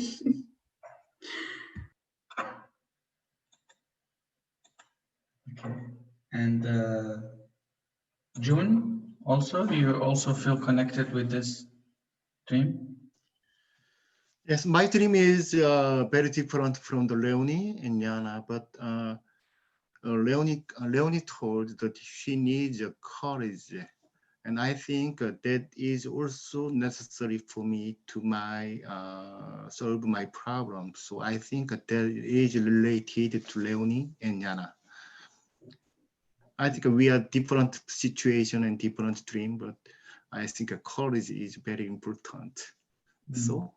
Okay. And June, also, do you also feel connected with this dream? Yes, my dream is very different from the Leonie and Yana, but Leonie told that she needs courage, and I think that is also necessary for me to solve my problem. So I think that is related to Leonie and Yana. I think we are different situation and different dream, but I think courage is very important. So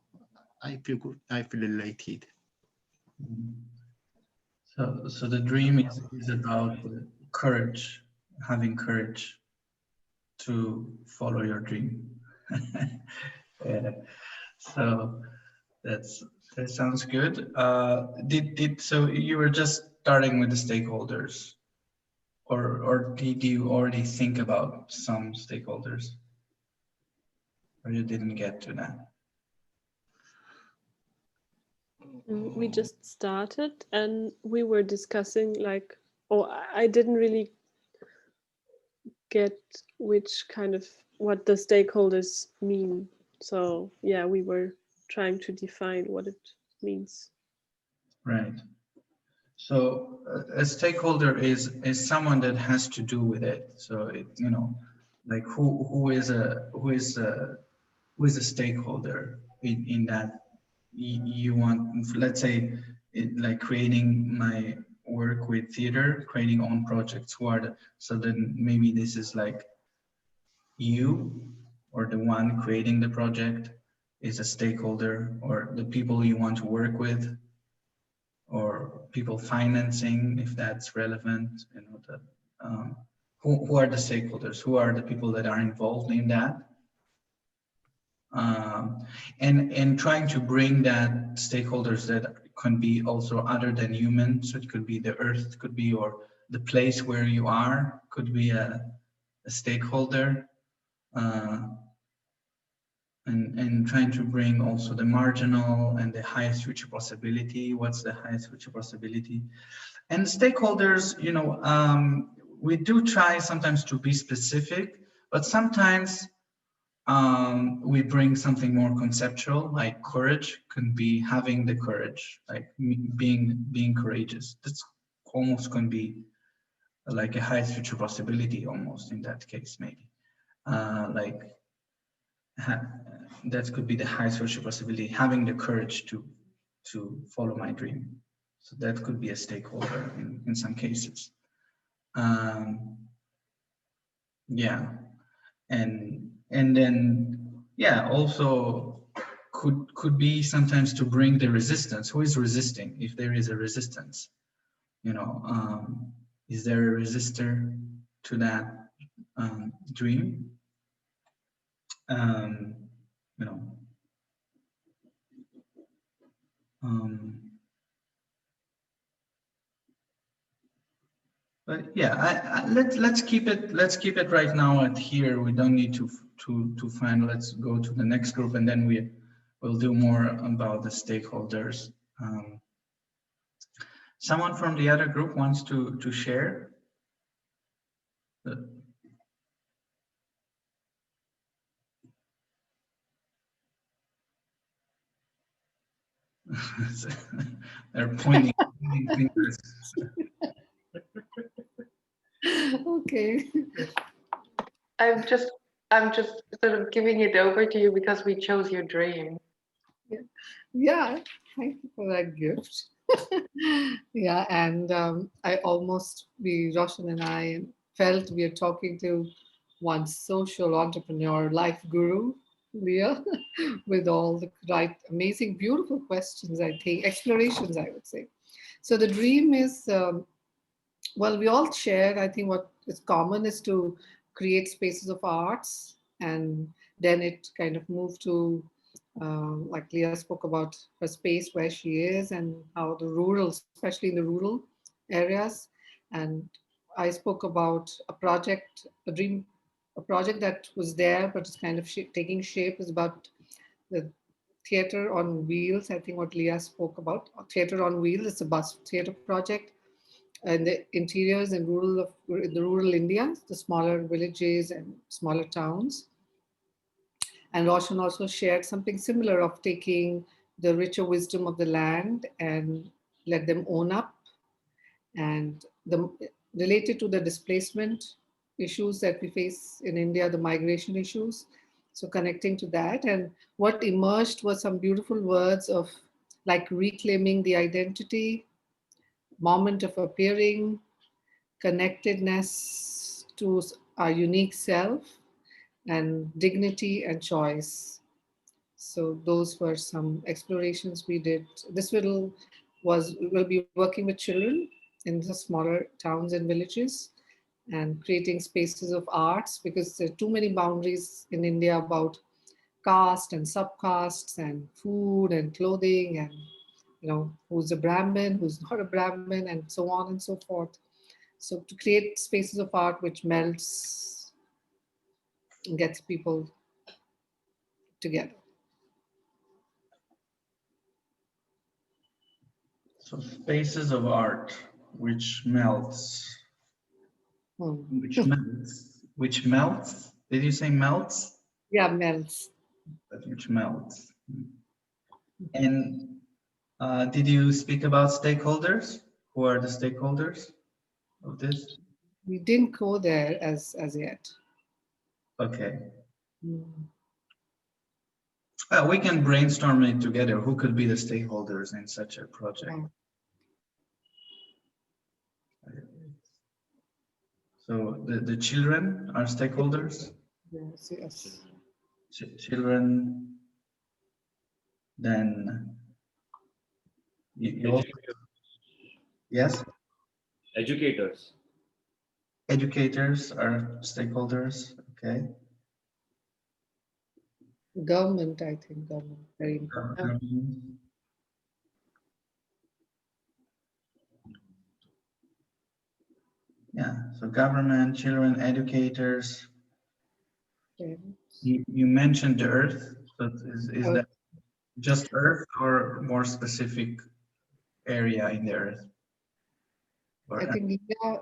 I feel good. I feel related. So the dream is about courage, having courage to follow your dream. Yeah. So that sounds good. So you were just starting with the stakeholders, or did you already think about some stakeholders, or you didn't get to that? We just started and we were discussing like, I didn't really get what the stakeholders mean. So yeah, we were trying to define what it means. Right. So a stakeholder is someone that has to do with it. So it, like who is a stakeholder in that you want, let's say, like creating my work with theater, creating own projects. Who are so then maybe this is like you, or the one creating the project is a stakeholder, or the people you want to work with, or people financing, if that's relevant, who are the stakeholders, who are the people that are involved in that, and trying to bring that stakeholders that can be also other than human. So it could be the earth, could be, or the place where you are could be a stakeholder, and trying to bring also the marginal and the highest future possibility. What's the highest future possibility? And stakeholders, we do try sometimes to be specific, but sometimes we bring something more conceptual, like courage can be having the courage, like being courageous. That's almost can be like a highest future possibility almost in that case, maybe. That could be the highest future possibility, having the courage to follow my dream. So that could be a stakeholder in some cases. Yeah, and then yeah, also could be sometimes to bring the resistance. Who is resisting? If there is a resistance, is there a resistor to that dream? But yeah, let's keep it right now at here. We don't need to find. Let's go to the next group, and then we'll do more about the stakeholders. Someone from the other group wants to share. They're pointing fingers. Okay. I'm just sort of giving it over to you because we chose your dream. Yeah, thank you for that gift. Yeah, and Roshan and I felt we are talking to one social entrepreneur, life guru, Leah, with all the right, amazing, beautiful questions, I think, explorations, I would say. So the dream is, well, we all share, I think what is common is to create spaces of arts, and then it kind of moved to, like Leah spoke about her space where she is and how the rural, especially in the rural areas. And I spoke about a project, a dream, a project that was there, but it's kind of taking shape, is about the theater on wheels. I think what Leah spoke about, theater on wheels. It's a bus theater project in the interiors and in the rural India, the smaller villages and smaller towns. And Roshan also shared something similar of taking the richer wisdom of the land and let them own up, and related to the displacement issues that we face in India, the migration issues. So connecting to that, and what emerged was some beautiful words of like reclaiming the identity, moment of appearing, connectedness to our unique self, and dignity and choice. So those were some explorations we did. This will be working with children in the smaller towns and villages, and creating spaces of arts, because there are too many boundaries in India about caste and subcastes and food and clothing, and who's a Brahmin, who's not a Brahmin, and so on and so forth. So to create spaces of art which melts and gets people together. So spaces of art which melts. Which melts. Did you say melts? Yeah, melts. Which melts. And did you speak about stakeholders? Who are the stakeholders of this? We didn't go there as yet. Okay. We can brainstorm it together. Who could be the stakeholders in such a project? So the children are stakeholders? Yes, yes. Children, then you also, yes? Educators. Educators are stakeholders, okay. Government, I think, government, very important. Yeah, so government, children, educators. Okay. You mentioned the earth, but is that just earth or more specific area in the earth? I think,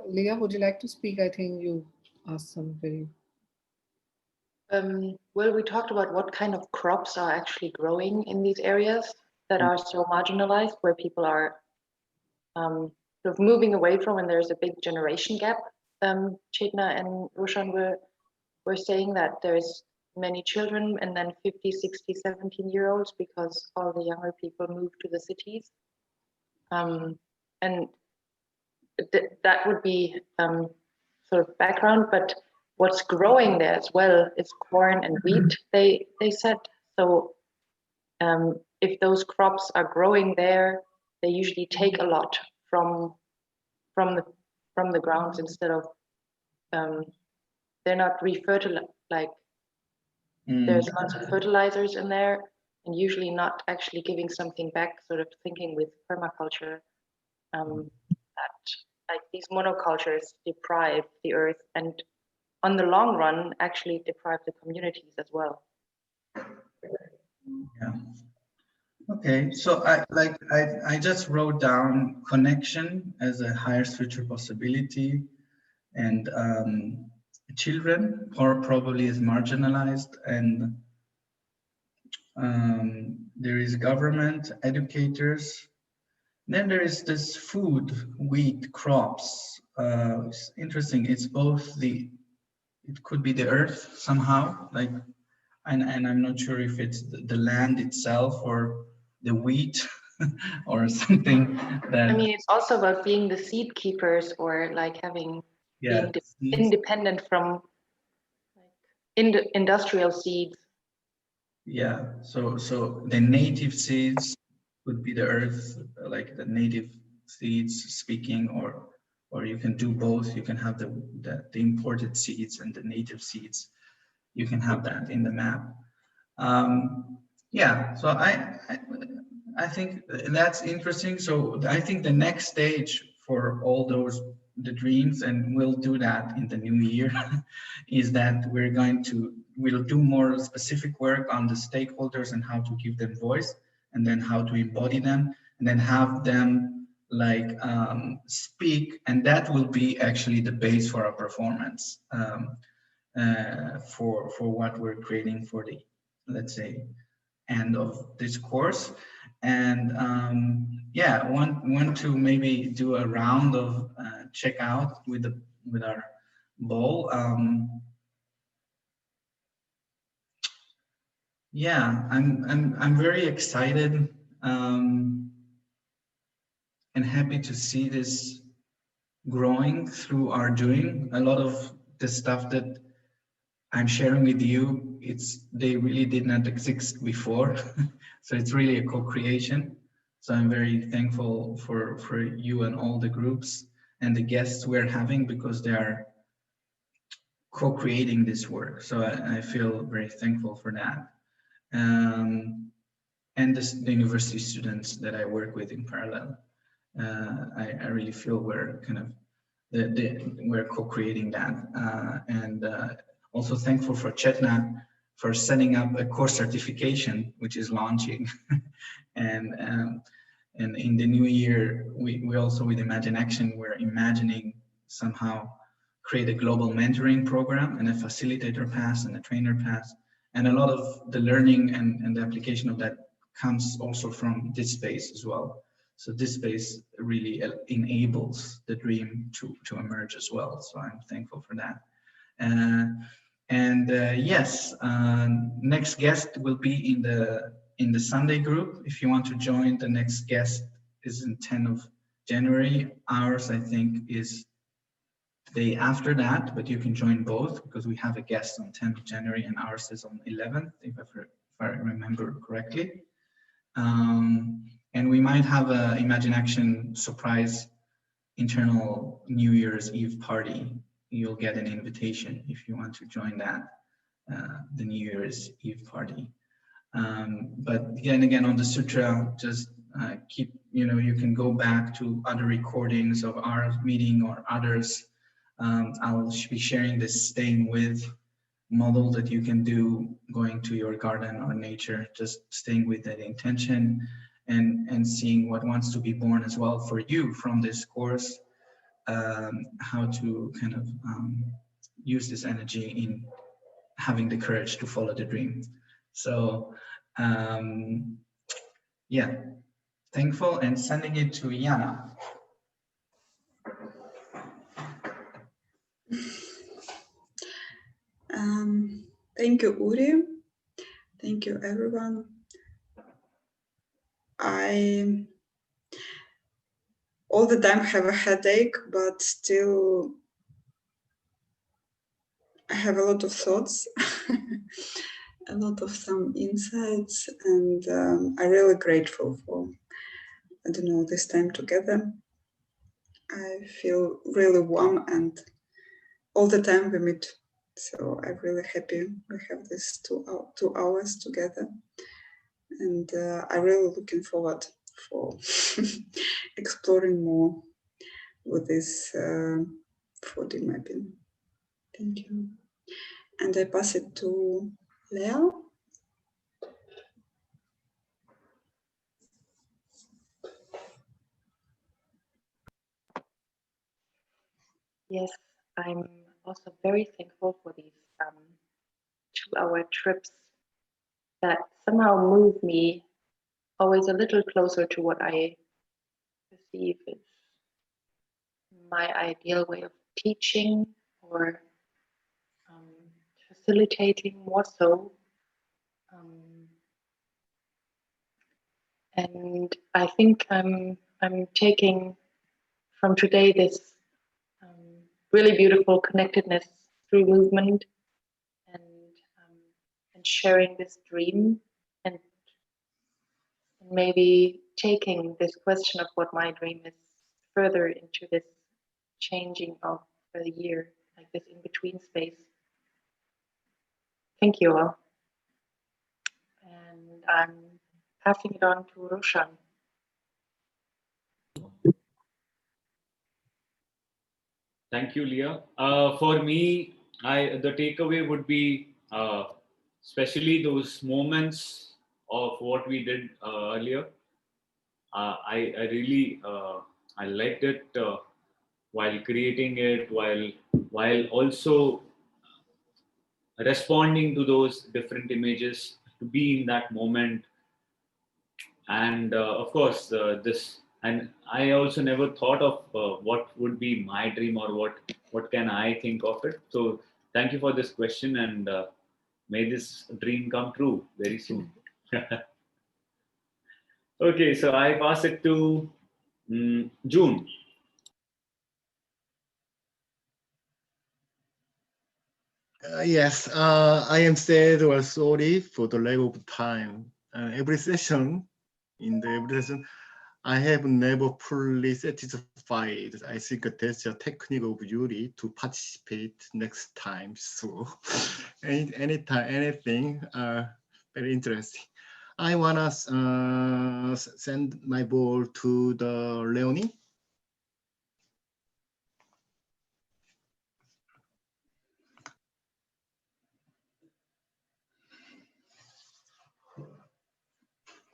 Leah, would you like to speak? I think you asked some very... Well, we talked about what kind of crops are actually growing in these areas that are so marginalized, where people are sort of moving away from, and there's a big generation gap. Chetna and Roshan were saying that there's many children and then 50, 60, 17-year-olds because all the younger people move to the cities. And that would be sort of background, but what's growing there as well is corn and wheat, they said. So if those crops are growing there, they usually take a lot from the grounds instead of they're not refertilized, like there's lots of fertilizers in there, and usually not actually giving something back, sort of thinking with permaculture that like these monocultures deprive the earth, and on the long run actually deprive the communities as well. Yeah. Okay, so I just wrote down connection as a highest future possibility, and children or probably is marginalized, and There is government, educators. Then there is this food, wheat, crops. It's interesting. It's both it could be the earth somehow, like, and I'm not sure if it's the land itself or the wheat or something that. I mean, it's also about being the seed keepers, or like having Yeah, being seeds. independent from like industrial seeds. Yeah, so the native seeds would be the earth, like the native seeds speaking, or you can do both. You can have the imported seeds and the native seeds. You can have that in the map. Yeah, so I think that's interesting. So I think the next stage for all the dreams, and we'll do that in the new year, is that we'll do more specific work on the stakeholders and how to give them voice, and then how to embody them, and then have them like speak, and that will be actually the base for our performance, for what we're creating for the, let's say, end of this course. And yeah, want to maybe do a round of checkout with our ball. Yeah, I'm very excited and happy to see this growing through our doing. A lot of the stuff that I'm sharing with you, they really did not exist before. So it's really a co-creation. So I'm very thankful for you and all the groups and the guests we're having, because they are co-creating this work. So I feel very thankful for that. And the university students that I work with in parallel. I really feel we're kind of we're co-creating that, and also thankful for Chetnat for setting up a course certification, which is launching. And in the new year, we also, with Imagine Action, we're imagining somehow create a global mentoring program and a facilitator pass and a trainer pass. And a lot of the learning and the application of that comes also from this space as well. So this space really enables the dream to emerge as well. So I'm thankful for that. Yes, next guest will be in the Sunday group. If you want to join, the next guest is in 10 of January. Ours, I think, is the day after that, but you can join both, because we have a guest on 10th of January and ours is on 11th, if I remember correctly. And we might have a Imagine Action surprise internal New Year's Eve party. You'll get an invitation if you want to join that, the New Year's Eve party. But again, on the sutra, just keep, you can go back to other recordings of our meeting or others. I'll be sharing this staying with model that you can do going to your garden or nature, just staying with that intention and seeing what wants to be born as well for you from this course, how to kind of use this energy in having the courage to follow the dream. So yeah, thankful, and sending it to Yana. Thank you, Uri. Thank you, everyone. I all the time have a headache, but still I have a lot of thoughts, a lot of some insights, and I'm really grateful for, I don't know, this time together. I feel really warm, and all the time we meet. So I'm really happy we have this 2 hours together. And I'm really looking forward for exploring more with this 4D mapping. Thank you. And I pass it to Lea. Yes, I'm also very thankful for these 2-hour trips that somehow move me always a little closer to what I perceive is my ideal way of teaching or facilitating more so. And I think I'm taking from today this really beautiful connectedness through movement and sharing this dream and maybe taking this question of what my dream is further into this changing of the year, like this in between space. Thank you all. And I'm passing it on to Roshan. Thank you, Leah. For me, the takeaway would be especially those moments of what we did earlier. I really I liked it while creating it, while also responding to those different images, to be in that moment. And of course this, and I also never thought of what would be my dream or what can I think of it. So thank you for this question, and may this dream come true very soon. Okay, so I pass it to June. Yes, I am sad or sorry for the lack of time. Every session, I have never fully satisfied. I think that's a technique of Yuri to participate next time. So anytime, anything, very interesting. I wanna send my ball to the Leonie.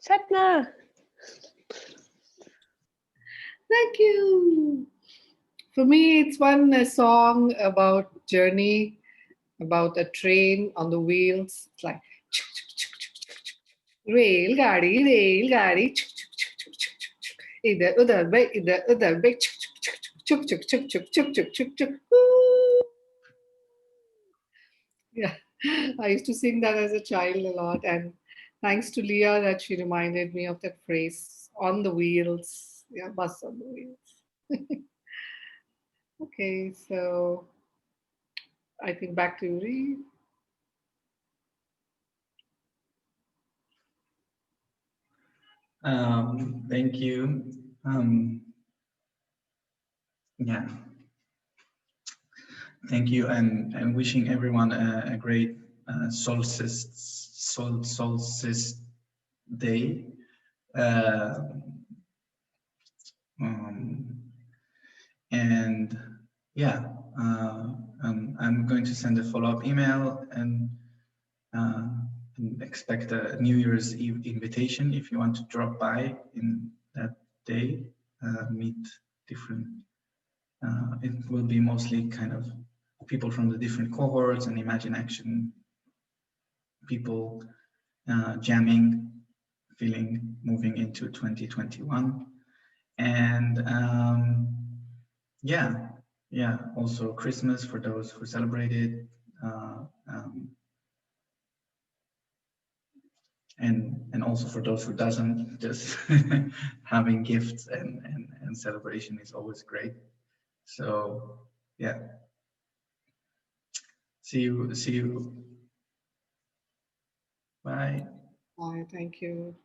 Shatna! Thank you. For me, it's one song about journey, about a train on the wheels. It's like rail gadi, idhar udhar bek, chuk chuk chuk chuk chuk chuk chuk chuk. Yeah, I used to sing that as a child a lot, and thanks to Leah that she reminded me of that phrase, on the wheels. Yeah, bus on the wheels. Okay, so I think back to Yuri. Thank you. Yeah. Thank you, and wishing everyone a great solstice day. And yeah, I'm going to send a follow-up email and expect a New Year's Eve invitation if you want to drop by in that day, meet different. It will be mostly kind of people from the different cohorts and Imagine Action people jamming, feeling, moving into 2021. And yeah, also Christmas for those who celebrate it. And also for those who doesn't, just having gifts and celebration is always great. So yeah, see you. Bye. Bye, thank you.